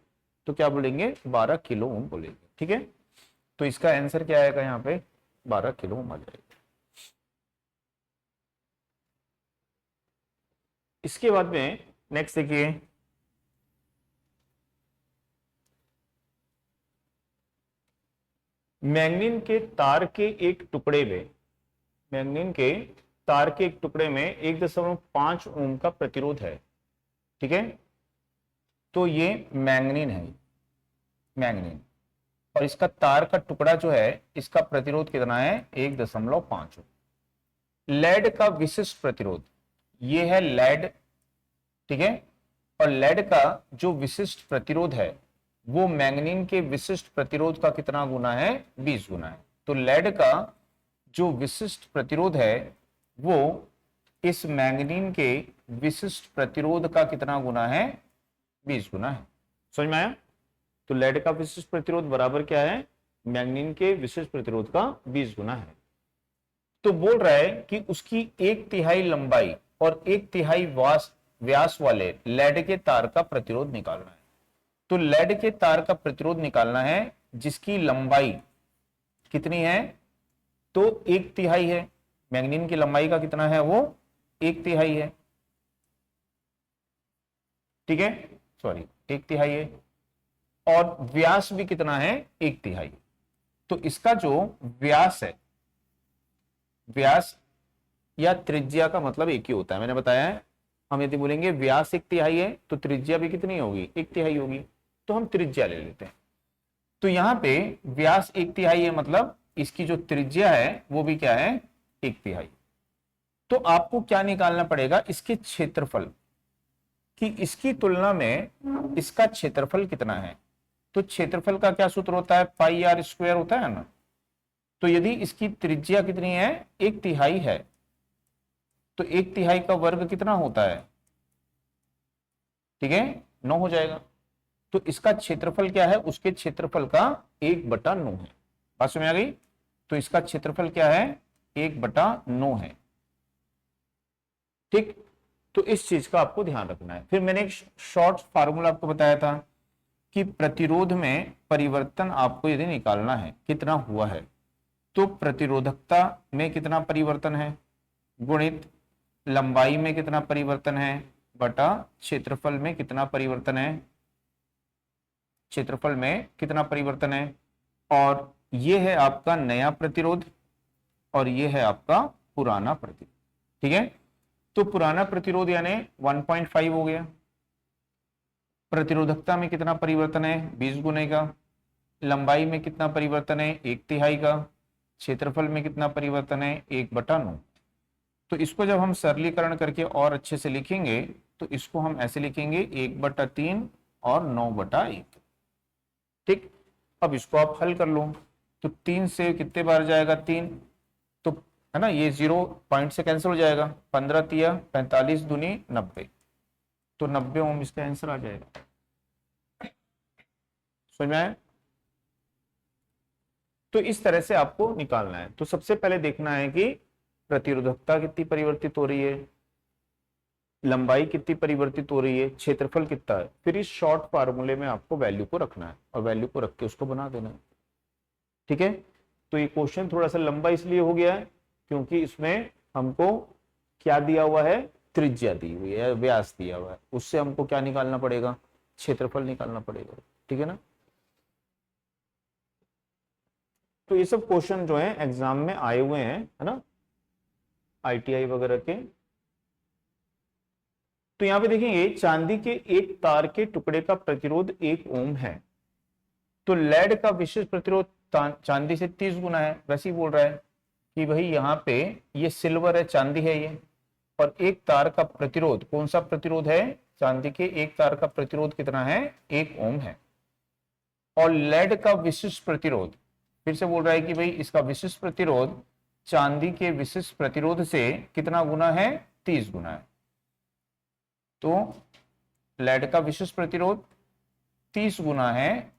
तो क्या बोलेंगे, 12 किलो ओम बोलेंगे। ठीक है, तो इसका आंसर क्या आएगा यहाँ पे, 12 किलो ओम आ जाएगा। इसके बाद में नेक्स्ट देखिए, मैग्नीन के तार के एक टुकड़े में, मैग्नीन के तार के एक टुकड़े में 1.5 ओम का प्रतिरोध है। ठीक है, तो ये मैग्नीन है, मैग्नीन, और इसका तार का टुकड़ा जो है इसका प्रतिरोध कितना है, 1.5 ओम। लेड का विशिष्ट प्रतिरोध, ये है लेड। ठीक है, और लेड का जो विशिष्ट प्रतिरोध है वो मैग्नीन के विशिष्ट प्रतिरोध का कितना गुना है, 20 गुना है। तो लेड का जो विशिष्ट प्रतिरोध है वो इस मैग्नीन के विशिष्ट प्रतिरोध का कितना गुना है, 20 गुना है। समझ में आया। तो लेड का विशिष्ट प्रतिरोध बराबर क्या है, मैग्नीन के विशिष्ट प्रतिरोध का 20 गुना है। तो बोल रहा है कि उसकी 1/3 लंबाई और 1/3 व्यास वाले लेड के तार का प्रतिरोध निकालना है। तो लेड के तार का प्रतिरोध निकालना है जिसकी लंबाई कितनी है, तो 1/3 है। मैग्नीन की लंबाई का कितना है, वो 1/3 है। ठीक है, सॉरी 1/3 है, और व्यास भी कितना है, 1/3। तो इसका जो व्यास है, व्यास या त्रिज्या का मतलब एक ही होता है, मैंने बताया है। हम यदि बोलेंगे व्यास 1/3 है तो त्रिज्या भी कितनी होगी, 1/3 होगी। तो हम त्रिज्या ले लेते हैं। तो यहां पे व्यास 1/3 है, मतलब इसकी जो त्रिज्या है वो भी क्या है, 1/3। तो आपको क्या निकालना पड़ेगा, इसके क्षेत्रफल, कि इसकी तुलना में इसका क्षेत्रफल कितना है। तो क्षेत्रफल का क्या सूत्र होता है, पाई आर स्क्वायर होता है ना। तो यदि इसकी त्रिज्या कितनी है, 1/3 है, तो 1/3 का वर्ग कितना होता है, ठीक है, 9 हो जाएगा। तो इसका क्षेत्रफल क्या है, उसके क्षेत्रफल का 1/9 है। बात समझ आ गई। तो इसका क्षेत्रफल क्या है, 1/9 है। ठीक, तो इस चीज का आपको ध्यान रखना है। फिर मैंने एक शॉर्ट फार्मूला आपको बताया था कि प्रतिरोध में परिवर्तन आपको यदि निकालना है कितना हुआ है, तो प्रतिरोधकता में कितना परिवर्तन है गुणित लंबाई में कितना परिवर्तन है बटा क्षेत्रफल में कितना परिवर्तन है, क्षेत्रफल में कितना परिवर्तन है, और ये है आपका नया प्रतिरोध और ये है आपका पुराना प्रतिरोध। ठीक है, तो पुराना प्रतिरोध यानी 1.5 हो गया। प्रतिरोधकता में कितना परिवर्तन है, 20 गुने का। लंबाई में कितना परिवर्तन है, 1/3 का। क्षेत्रफल में कितना परिवर्तन है, 1/9। तो इसको जब हम सरलीकरण करके और अच्छे से लिखेंगे तो इसको हम ऐसे लिखेंगे 1/3 और 9/1। ठीक, अब इसको आप हल कर लो। तो 3 से कितने बार जाएगा, 3, तो है ना, ये 0 पॉइंट से कैंसिल हो जाएगा। 15 तिया 45 दूनी 90, तो 90 ओम इसका आंसर आ जाएगा। समझ में आया। तो इस तरह से आपको निकालना है। तो सबसे पहले देखना है कि प्रतिरोधकता कितनी परिवर्तित हो रही है, लंबाई कितनी परिवर्तित हो रही है, क्षेत्रफल कितना है। फिर इस शॉर्ट फार्मूले में आपको वैल्यू को रखना है और वैल्यू को रख के उसको बना देना है। ठीक है, तो ये क्वेश्चन थोड़ा सा लंबा इसलिए हो गया है क्योंकि इसमें हमको क्या दिया हुआ है, त्रिज्या दी हुई है, व्यास दिया हुआ है, उससे हमको क्या निकालना पड़ेगा, क्षेत्रफल निकालना पड़ेगा। ठीक है ना। तो ये सब क्वेश्चन जो है एग्जाम में आए हुए हैं, है ना, ITI वगैरह के। तो यहां पे देखेंगे चांदी के एक तार के टुकड़े का प्रतिरोध 1 ओम है, तो लेड का विशिष्ट प्रतिरोध चांदी से 30 गुना है। वैसे ही बोल रहा है कि भाई यहाँ पे ये सिल्वर है, चांदी है ये, और एक तार का प्रतिरोध, कौन सा प्रतिरोध है, चांदी के एक तार का प्रतिरोध कितना है, 1 ओम है। और लेड का विशिष्ट प्रतिरोध, फिर से बोल रहा है कि भाई इसका विशिष्ट प्रतिरोध चांदी के विशिष्ट प्रतिरोध से कितना गुना है, 30 गुना है। तो लेड का विशिष्ट प्रतिरोध 30 गुना है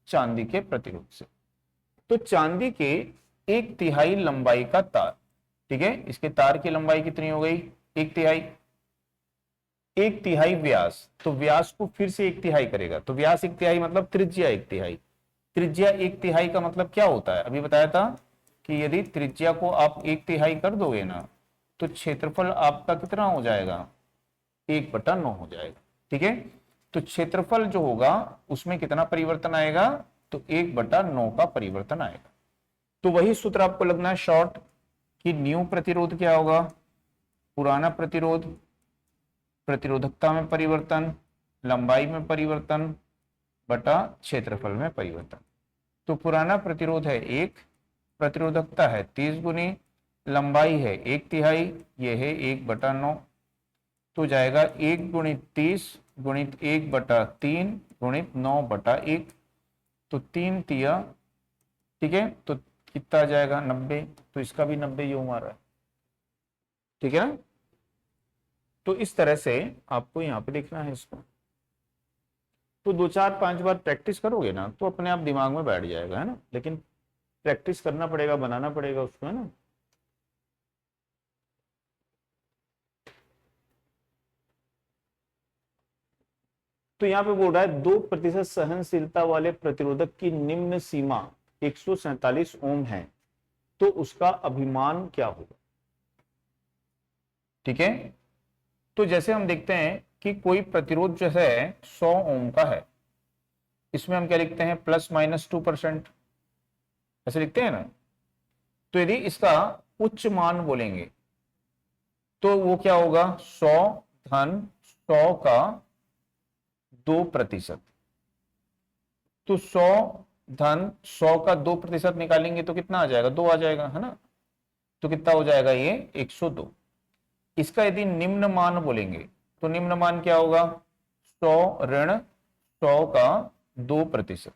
चांदी के प्रतिरोध से। तो चांदी के 1/3 लंबाई का तार, ठीक है, इसके तार की लंबाई कितनी हो गई, 1/3। 1/3 व्यास, तो व्यास को फिर से 1/3 करेगा, तो व्यास 1/3 मतलब त्रिज्या 1/3। त्रिज्या 1/3 का मतलब क्या होता है, अभी बताया था कि यदि त्रिज्या को आप 1/3 कर दोगे ना, तो क्षेत्रफल आपका कितना हो जाएगा, 1/9 हो जाएगा। ठीक है, तो क्षेत्रफल जो होगा उसमें कितना परिवर्तन आएगा, तो 1/9 का परिवर्तन आएगा। तो वही सूत्र आपको लगना है शॉर्ट, कि न्यू प्रतिरोध क्या होगा, पुराना प्रतिरोध, प्रतिरोधकता में परिवर्तन, लंबाई में परिवर्तन बटा क्षेत्रफल में परिवर्तन। तो पुराना प्रतिरोध है 1, प्रतिरोधकता है 30 गुनी, लंबाई है 1/3, ये है 1/9, तो जाएगा 1 गुणित 30 गुणित 1/3 गुणित 9/1, तो 3 तिया, ठीक है, तो कितना आ जाएगा 90, तो इसका भी 90 यूं आ रहा है। ठीक है ना, तो इस तरह से आपको यहाँ पे देखना है इसको। तो 2 4 5 बार प्रैक्टिस करोगे ना तो अपने आप दिमाग में बैठ जाएगा, है ना, लेकिन प्रैक्टिस करना पड़ेगा, बनाना पड़ेगा उसको, है ना। तो यहाँ पे बोल रहा है 2% सहनशीलता वाले प्रतिरोधक की निम्न सीमा 147 ओम है, तो उसका अभिमान क्या होगा। ठीक है, तो जैसे हम देखते हैं कि कोई प्रतिरोध जो है 100 ओम का है, इसमें हम क्या लिखते हैं, ±2%, ऐसे लिखते हैं ना। तो यदि इसका उच्च मान बोलेंगे तो वो क्या होगा, 100 धन 100 का 2%। तो 100 धन 100 का 2% निकालेंगे तो कितना आ जाएगा, 2 आ जाएगा, है ना। तो कितना हो जाएगा ये 102। इसका यदि निम्न मान बोलेंगे तो निम्न मान क्या होगा, 100 ऋण 100 का 2%।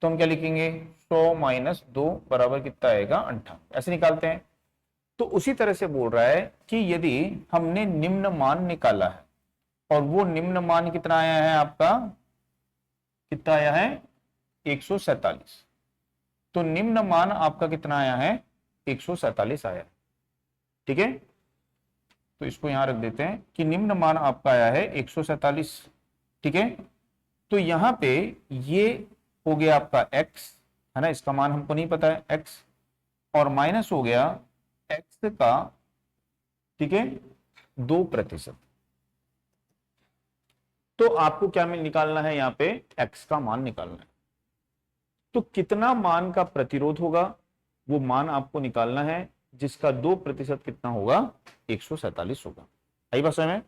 तो हम क्या लिखेंगे, 100 माइनस 2 बराबर कितना आएगा, 58, ऐसे निकालते हैं। तो उसी तरह से बोल रहा है कि यदि हमने निम्न मान निकाला है और वो निम्न मान कितना आया है आपका, कितना आया है 147, तो निम्न मान आपका कितना आया है, 147 आया है। ठीक है, तो इसको यहां रख देते हैं कि निम्न मान आपका आया है 147। ठीक है, तो यहां पे ये हो गया आपका x, है ना, इसका मान हमको नहीं पता है x, और माइनस हो गया x का, ठीक है, 2%। तो आपको क्या निकालना है, यहाँ पे x का मान निकालना है। तो कितना मान का प्रतिरोध होगा वो मान आपको निकालना है, जिसका 2% कितना होगा, 147 होगा। आई बात समझ में।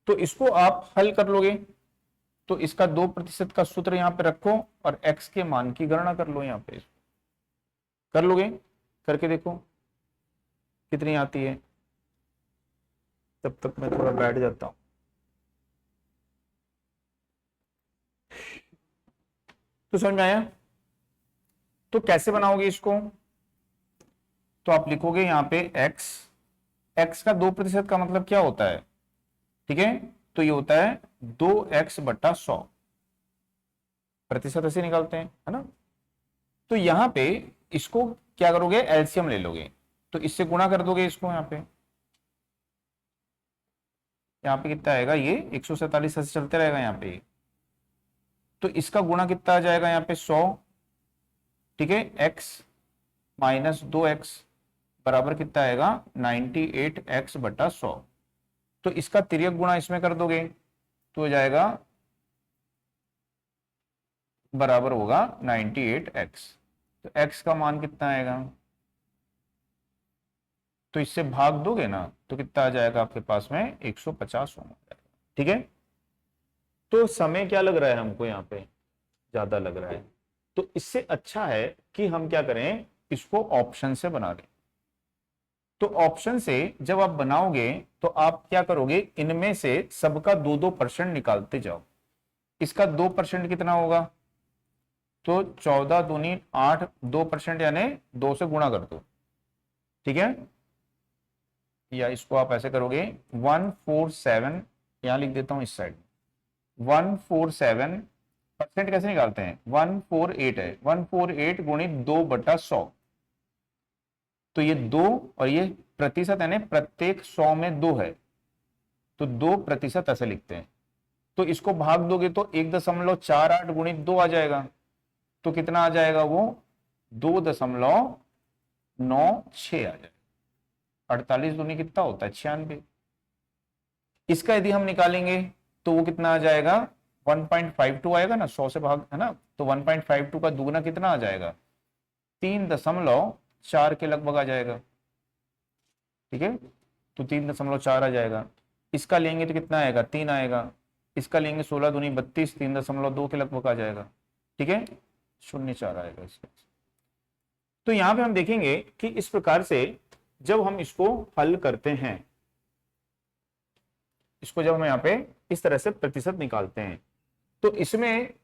तो इसको आप हल कर लोगे, तो इसका 2% का सूत्र यहां पे रखो और x के मान की गणना कर लो, यहां पे कर लोगे, करके देखो कितनी आती है। तब तक मैं थोड़ा बैठ जाता हूं। तो समझ में आया। तो कैसे बनाओगे इसको, तो आप लिखोगे यहां पे x का 2% का मतलब क्या होता है, ठीक है, तो ये होता है 2x/100, प्रतिशत ऐसे निकालते हैं, है ना। तो यहां पे इसको क्या करोगे, एलसीएम ले लोगे, तो इससे गुणा कर दोगे इसको, यहाँ पे कितना आएगा, ये 147 ऐसे चलते रहेगा यहाँ पे। तो इसका गुणा कितना आ जाएगा यहाँ पे 100, ठीक है, x माइनस 2x बराबर कितना आएगा 98x/100। तो इसका तिर्यक गुणा इसमें कर दोगे तो हो जाएगा, बराबर होगा 98x। तो x का मान कितना आएगा, तो इससे भाग दोगे ना तो कितना आ जाएगा आपके पास में, 150 होगा। ठीक है, तो समय क्या लग रहा है हमको, यहाँ पे ज्यादा लग रहा है, तो इससे अच्छा है कि हम क्या करें, इसको ऑप्शन से बना लें। तो ऑप्शन से जब आप बनाओगे तो आप क्या करोगे, इनमें से सबका 2-2% निकालते जाओ। इसका 2% कितना होगा, तो 14 दूनी 8, 2% यानी 2 से गुणा कर दो, ठीक है। या इसको आप ऐसे करोगे 147, यहां लिख देता हूं इस साइड, 147% कैसे निकालते हैं, 148 है, 148 गुणित 2/100, तो ये 2 और ये प्रतिशत यानी प्रत्येक 100 में 2 है, तो 2% ऐसे लिखते हैं। तो इसको भाग दोगे तो 1.48 गुणित 2 आ जाएगा, तो कितना आ जाएगा वो 2.96 आ जाएगा। 48 दूनी कितना होता है 96। इसका यदि हम निकालेंगे तो वो कितना आ जाएगा 1.52 आएगा ना, 100 से भाग है ना, तो 1.52 का दुगना कितना आ जाएगा 3.4 के लगभग आ जाएगा, ठीक है। तो 3.4 आ जाएगा। इसका लेंगे तो कितना आएगा 3 आएगा। इसका लेंगे 16 दूनी 32, 3.2 के लगभग आ जाएगा, ठीक है, 0.4 आएगा इसका। तो यहां पे हम देखेंगे कि इस प्रकार से जब हम इसको हल करते हैं, इसको जब हम यहाँ पे इस तरह से प्रतिशत निकालते हैं, तो इसमें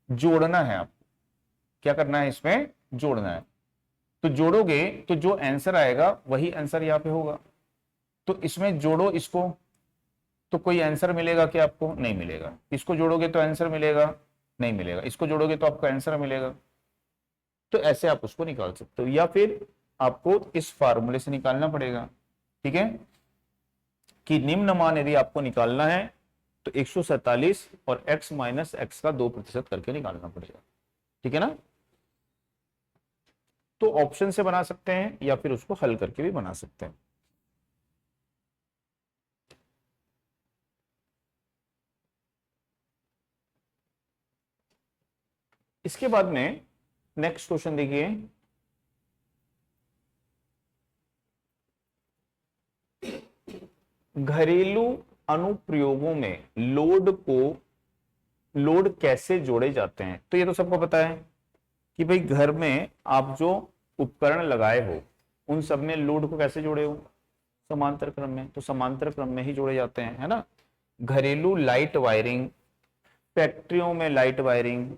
जोड़ना है आपको, क्या करना है, इसमें जोड़ना है। तो जोड़ोगे तो जो आंसर आएगा वही आंसर यहाँ पे होगा। तो इसमें जोड़ो इसको, तो कोई आंसर मिलेगा क्या आपको, नहीं मिलेगा। इसको जोड़ोगे तो आंसर मिलेगा, नहीं मिलेगा। इसको जोड़ोगे तो आपको आंसर मिलेगा। तो ऐसे आप उसको निकाल सकते हो, या फिर आपको इस फार्मूले से निकालना पड़ेगा, ठीक है, कि निम्न मान यदि आपको निकालना है तो 147 और x माइनस एक्स का 2% करके निकालना पड़ेगा, ठीक है ना। तो ऑप्शन से बना सकते हैं या फिर उसको हल करके भी बना सकते हैं। इसके बाद में नेक्स्ट क्वेश्चन देखिए, घरेलू अनुप्रयोगों में लोड कैसे जोड़े जाते हैं। तो ये तो सबको पता है कि भाई घर में आप जो उपकरण लगाए हो उन सब में लोड को कैसे जोड़े हो, समांतर क्रम में। तो समांतर क्रम में ही जोड़े जाते हैं, है ना। घरेलू लाइट वायरिंग, फैक्ट्रियों में लाइट वायरिंग,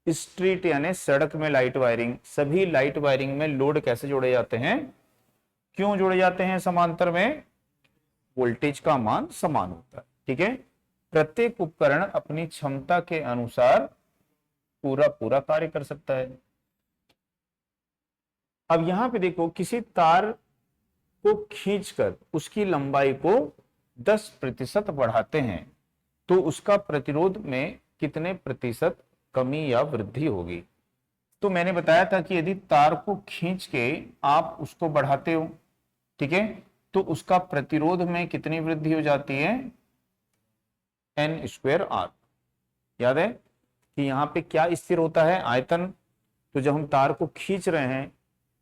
स्ट्रीट यानी सड़क में लाइट वायरिंग, सभी लाइट वायरिंग में लोड कैसे जोड़े जाते हैं, क्यों जोड़े जाते हैं समांतर में, वोल्टेज का मान समान होता है, ठीक है। प्रत्येक उपकरण अपनी क्षमता के अनुसार पूरा पूरा कार्य कर सकता है। अब यहां पे देखो, किसी तार को खींचकर उसकी लंबाई को 10% बढ़ाते हैं तो उसका प्रतिरोध में कितने प्रतिशत कमी या वृद्धि होगी। तो मैंने बताया था कि यदि तार को खींच के आप उसको बढ़ाते हो, ठीक है, तो उसका प्रतिरोध में कितनी वृद्धि हो जाती है, n²r। याद है कि यहां पे क्या स्थिर होता है, आयतन। तो जब हम तार को खींच रहे हैं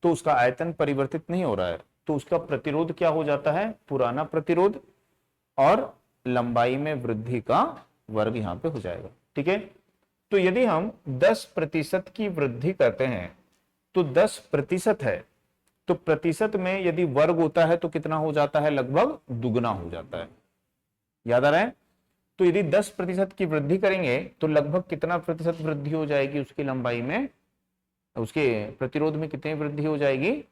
तो उसका आयतन परिवर्तित नहीं हो रहा है, तो उसका प्रतिरोध क्या हो जाता है, पुराना प्रतिरोध, और लंबाई में वृद्धि का वर्ग यहां पे हो जाएगा, ठीक है। तो यदि हम 10% की वृद्धि करते हैं तो 10% है, तो प्रतिशत में यदि वर्ग होता है तो कितना हो जाता है, लगभग दुगना हो जाता है। याद आ रहा है। तो यदि 10% की वृद्धि करेंगे तो लगभग कितना प्रतिशत वृद्धि हो जाएगी उसकी लंबाई में, उसके प्रतिरोध में कितनी वृद्धि हो जाएगी,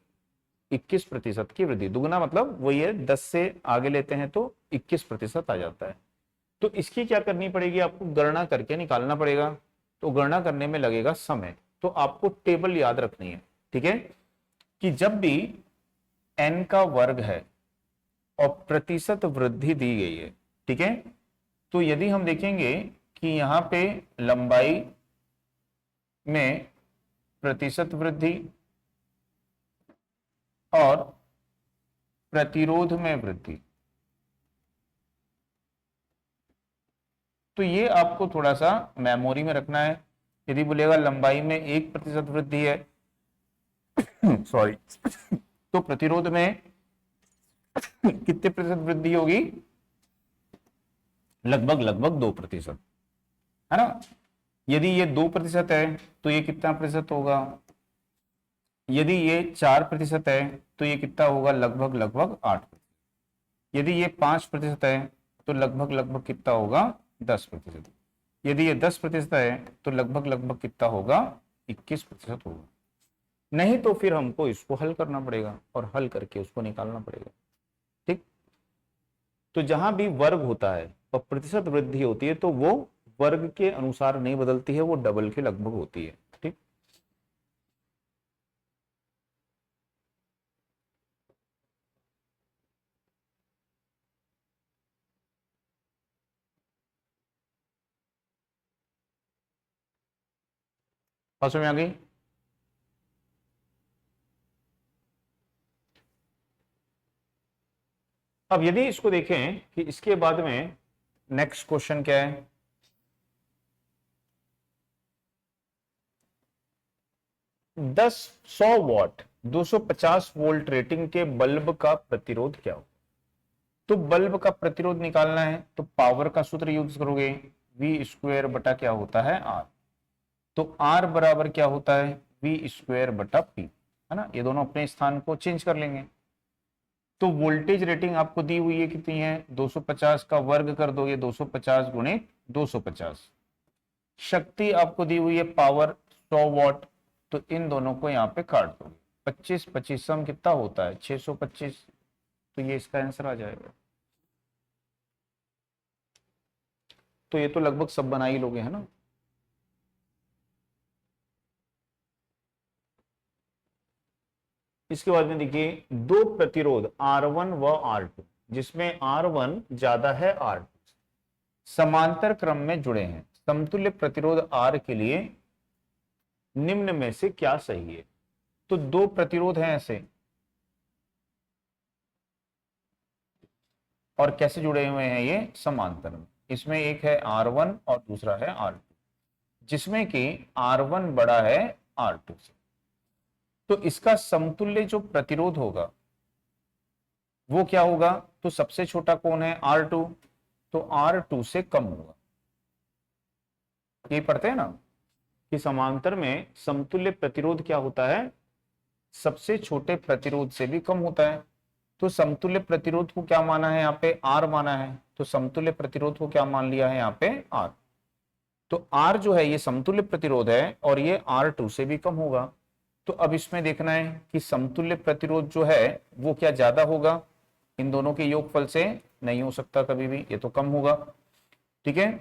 21% की वृद्धि। दुगना मतलब वही है, 10 से आगे लेते हैं तो 21% आ जाता है। तो इसकी क्या करनी पड़ेगी, आपको गणना करके निकालना पड़ेगा। तो गणना करने में लगेगा समय। तो आपको टेबल याद रखनी है, ठीक है, कि जब भी n का वर्ग है और प्रतिशत वृद्धि दी गई है, ठीक है, तो यदि हम देखेंगे कि यहां पे लंबाई में प्रतिशत वृद्धि और प्रतिरोध में वृद्धि, तो ये आपको थोड़ा सा मेमोरी में रखना है। यदि बोलेगा लंबाई में 1% वृद्धि है सॉरी तो प्रतिरोध में कितने प्रतिशत वृद्धि होगी, लगभग लगभग 2%, है ना। यदि ये 2% है तो ये कितना प्रतिशत होगा, यदि ये 4% है तो ये कितना होगा, लगभग लगभग 8%। यदि ये 5% है तो लगभग लगभग कितना होगा, 10%। यदि ये 10% है तो लगभग लगभग कितना होगा, 21% होगा। नहीं तो फिर हमको इसको हल करना पड़ेगा और हल करके उसको निकालना पड़ेगा। ठीक। तो जहां भी वर्ग होता है और प्रतिशत वृद्धि होती है तो वो वर्ग के अनुसार नहीं बदलती है, वो डबल के लगभग होती है। ठीक। बात समझ में आ गई? अब यदि इसको देखें कि इसके बाद में नेक्स्ट क्वेश्चन क्या है, 100 वॉट 250 वोल्ट रेटिंग के बल्ब का प्रतिरोध क्या हो। तो बल्ब का प्रतिरोध निकालना है तो पावर का सूत्र यूज करोगे, वी स्क्वायर बटा क्या होता है, आर। तो आर बराबर क्या होता है, वी स्क्वायर बटा पी, है ना। ये दोनों अपने स्थान को चेंज कर लेंगे। तो वोल्टेज रेटिंग आपको दी हुई है कितनी है, 250 का वर्ग कर दोगे 250 गुणे 250। शक्ति आपको दी हुई है पावर 100 वॉट, तो इन दोनों को यहाँ पे काट दोगे, 25 25 सम कितना होता है, 625। तो ये इसका आंसर आ जाएगा। तो ये तो लगभग सब बना ही लोगे, है ना। इसके बाद में देखिए दो प्रतिरोध R1 व R2, जिसमें R1 ज्यादा है R2, समांतर क्रम में जुड़े हैं, समतुल्य प्रतिरोध R के लिए निम्न में से क्या सही है। तो दो प्रतिरोध हैं ऐसे, और कैसे जुड़े हुए हैं ये, समांतर में। इसमें एक है R1 और दूसरा है R2, जिसमें कि R1 बड़ा है R2 से। तो इसका समतुल्य जो प्रतिरोध होगा वो क्या होगा, तो सबसे छोटा कौन है, R2, तो R2 से कम होगा। ये पढ़ते हैं ना कि समांतर में समतुल्य प्रतिरोध क्या होता है, सबसे छोटे प्रतिरोध से भी कम होता है। तो समतुल्य प्रतिरोध को क्या माना है यहाँ पे, R माना है, तो समतुल्य प्रतिरोध को क्या मान लिया है यहाँ पे, R। तो R जो है ये समतुल्य प्रतिरोध है और ये R2 से भी कम होगा। तो अब इसमें देखना है कि समतुल्य प्रतिरोध जो है वो क्या ज्यादा होगा इन दोनों के योगफल से, नहीं हो सकता कभी भी, ये तो कम होगा। ठीक है।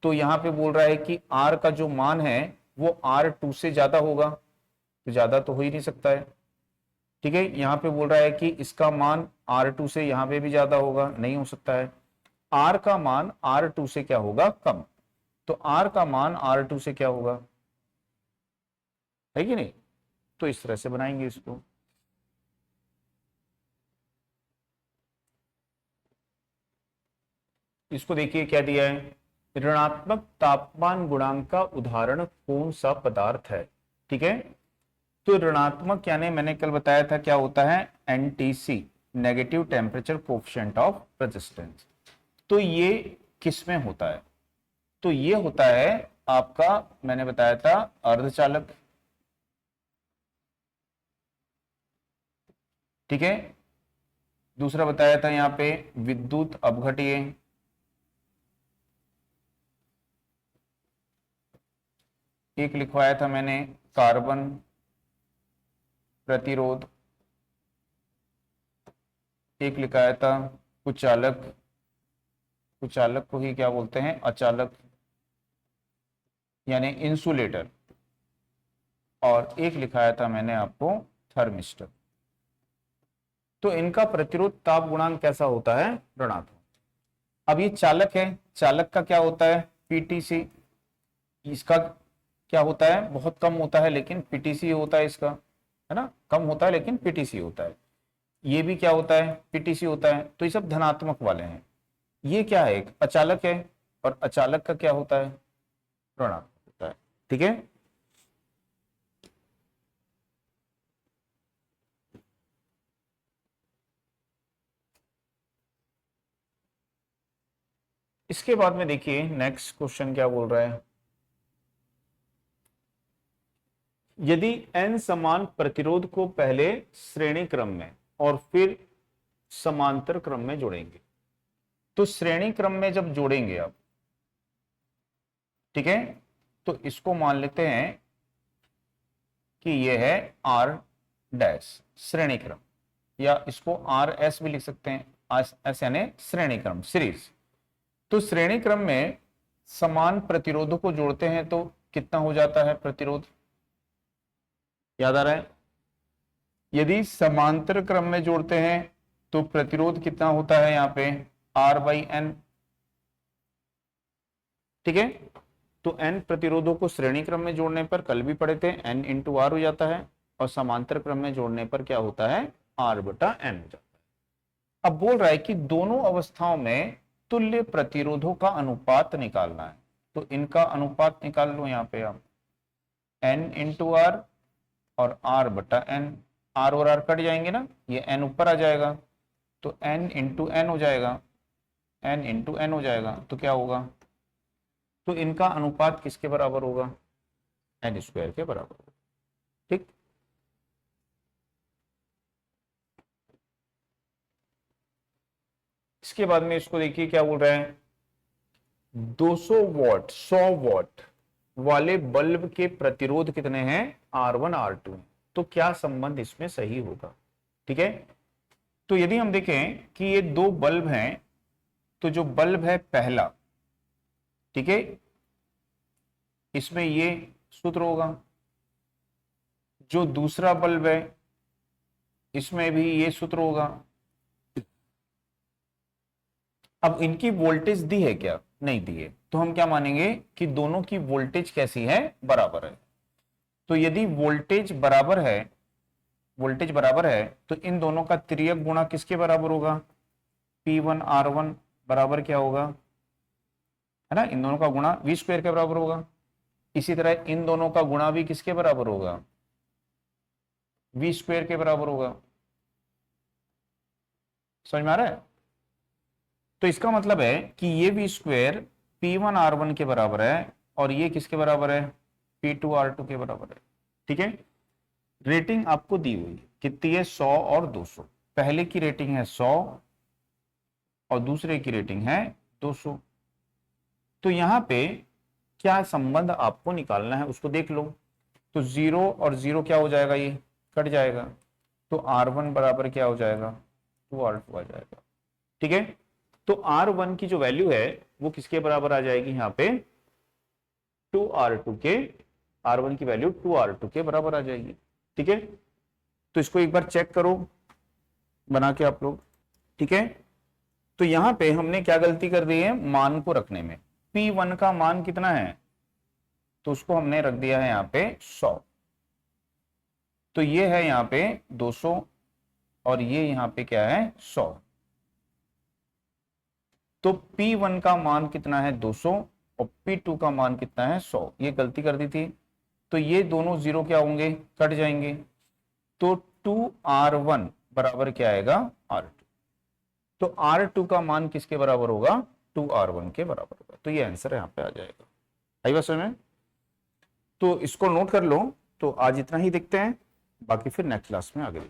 तो यहां पे बोल रहा है कि R का जो मान है वो R2 से ज्यादा होगा, तो ज्यादा तो हो ही नहीं सकता है। ठीक है। यहां पे बोल रहा है कि इसका मान R2 से यहां पे भी ज्यादा होगा, नहीं हो सकता है। R का मान R2 से क्या होगा, कम। तो R का मान R2 से क्या होगा, है कि नहीं। तो इस तरह से बनाएंगे इसको। इसको देखिए क्या दिया है, ऋणात्मक तापमान गुणांक का उदाहरण कौन सा पदार्थ है। ठीक है। तो ऋणात्मक यानी मैंने कल बताया था क्या होता है, NTC, negative temperature coefficient of resistance. तो ये किस में होता है, तो ये होता है आपका, मैंने बताया था अर्धचालक। ठीक है। दूसरा बताया था यहाँ पे विद्युत अपघट्य। एक लिखवाया था मैंने कार्बन प्रतिरोध। एक लिखाया था कुचालक, कुचालक को ही क्या बोलते हैं, अचालक, यानी इंसुलेटर। और एक लिखाया था मैंने आपको थर्मिस्टर। तो इनका प्रतिरोध ताप गुणांक कैसा होता है, ऋणात्मक। अब ये चालक है, चालक का क्या होता है, पीटीसी। इसका क्या होता है, बहुत कम होता है लेकिन पीटीसी होता है इसका, है ना, कम होता है लेकिन पीटीसी होता है। ये भी क्या होता है, पीटीसी होता है। तो ये सब धनात्मक वाले हैं। ये क्या है, एक अचालक है, और अचालक का क्या होता है, ऋणात्मक होता है। ठीक है। इसके बाद में देखिए नेक्स्ट क्वेश्चन क्या बोल रहा है, यदि n समान प्रतिरोध को पहले श्रेणी क्रम में और फिर समांतर क्रम में जोड़ेंगे, तो श्रेणी क्रम में जब जोड़ेंगे आप, ठीक है, तो इसको मान लेते हैं कि यह है R डैश श्रेणी क्रम, या इसको RS भी लिख सकते हैं, RS यानी श्रेणी क्रम, सीरीज। तो श्रेणी क्रम में समान प्रतिरोधों को जोड़ते हैं तो कितना हो जाता है प्रतिरोध, याद आ रहा है? यदि समांतर क्रम में जोड़ते हैं तो प्रतिरोध कितना होता है यहाँ पे R/N, ठीक है। तो n प्रतिरोधों को श्रेणी क्रम में जोड़ने पर कल भी पढ़े थे n इंटू आर हो जाता है, और समांतर क्रम में जोड़ने पर क्या होता है R/N हो जाता है। अब बोल रहा है कि दोनों अवस्थाओं में तुल्य प्रतिरोधों का अनुपात निकालना है, तो इनका अनुपात निकाल लो यहाँ पे आप, n इंटू आर और R/N, R और R कट जाएंगे ना, ये n ऊपर आ जाएगा तो n इंटू एन हो जाएगा, n इंटू एन हो जाएगा, तो क्या होगा, तो इनका अनुपात किसके बराबर होगा, n स्क्वायर के बराबर होगा, ठीक। इसके बाद में इसको देखिए क्या बोल रहा है, 200 वॉट 100 वॉट वाले बल्ब के प्रतिरोध कितने हैं R1 R2, तो क्या संबंध इसमें सही होगा, ठीक है। तो यदि हम देखें कि ये दो बल्ब हैं, तो जो बल्ब है पहला, ठीक है, इसमें ये सूत्र होगा, जो दूसरा बल्ब है इसमें भी ये सूत्र होगा। अब इनकी वोल्टेज दी है क्या, नहीं दी है, तो हम क्या मानेंगे कि दोनों की वोल्टेज कैसी है, बराबर है। तो यदि वोल्टेज बराबर है तो इन दोनों का तिर्यक गुणा किसके बराबर होगा, P1 R1 बराबर क्या होगा, है ना, इन दोनों का गुणा V स्क्वायर के बराबर होगा। इसी तरह इन दोनों का गुणा भी किसके बराबर होगा, V स्क्वायर के बराबर होगा। समझ में आ रहा है? तो इसका मतलब है कि ये V स्क्वायर P1 R1 के बराबर है और ये किसके बराबर है, P2 R2 के बराबर है, ठीक है। रेटिंग आपको दी हुई कितनी है, 100 और 200। पहले की रेटिंग है 100 और दूसरे की रेटिंग है 200। तो यहां पे क्या संबंध आपको निकालना है उसको देख लो। तो 0 और 0 क्या हो जाएगा, ये कट जाएगा, तो R1 बराबर क्या हो जाएगा, 2R2 आ जाएगा, ठीक है। तो R1 की जो वैल्यू है वो किसके बराबर आ जाएगी, यहाँ पे 2R2 के, R1 की वैल्यू 2R2 के बराबर आ जाएगी, ठीक है। तो इसको एक बार चेक करो बना के आप लोग, ठीक है। तो यहां पे हमने क्या गलती कर दी है, मान को रखने में। P1 का मान कितना है, तो उसको हमने रख दिया है यहाँ पे 100, तो ये है यहाँ पे 200 और ये यहाँ पे क्या है 100। तो P1 का मान कितना है 200 और P2 का मान कितना है 100, ये गलती कर दी थी। तो ये दोनों जीरो क्या होंगे, कट जाएंगे, तो 2R1 बराबर क्या आएगा, R2। तो R2 का मान किसके बराबर होगा, 2R1 के बराबर होगा। तो ये आंसर यहाँ पे आ जाएगा। आई बात समझ में? तो इसको नोट कर लो। तो आज इतना ही देखते हैं, बाकी फिर नेक्स्ट क्लास में आगे।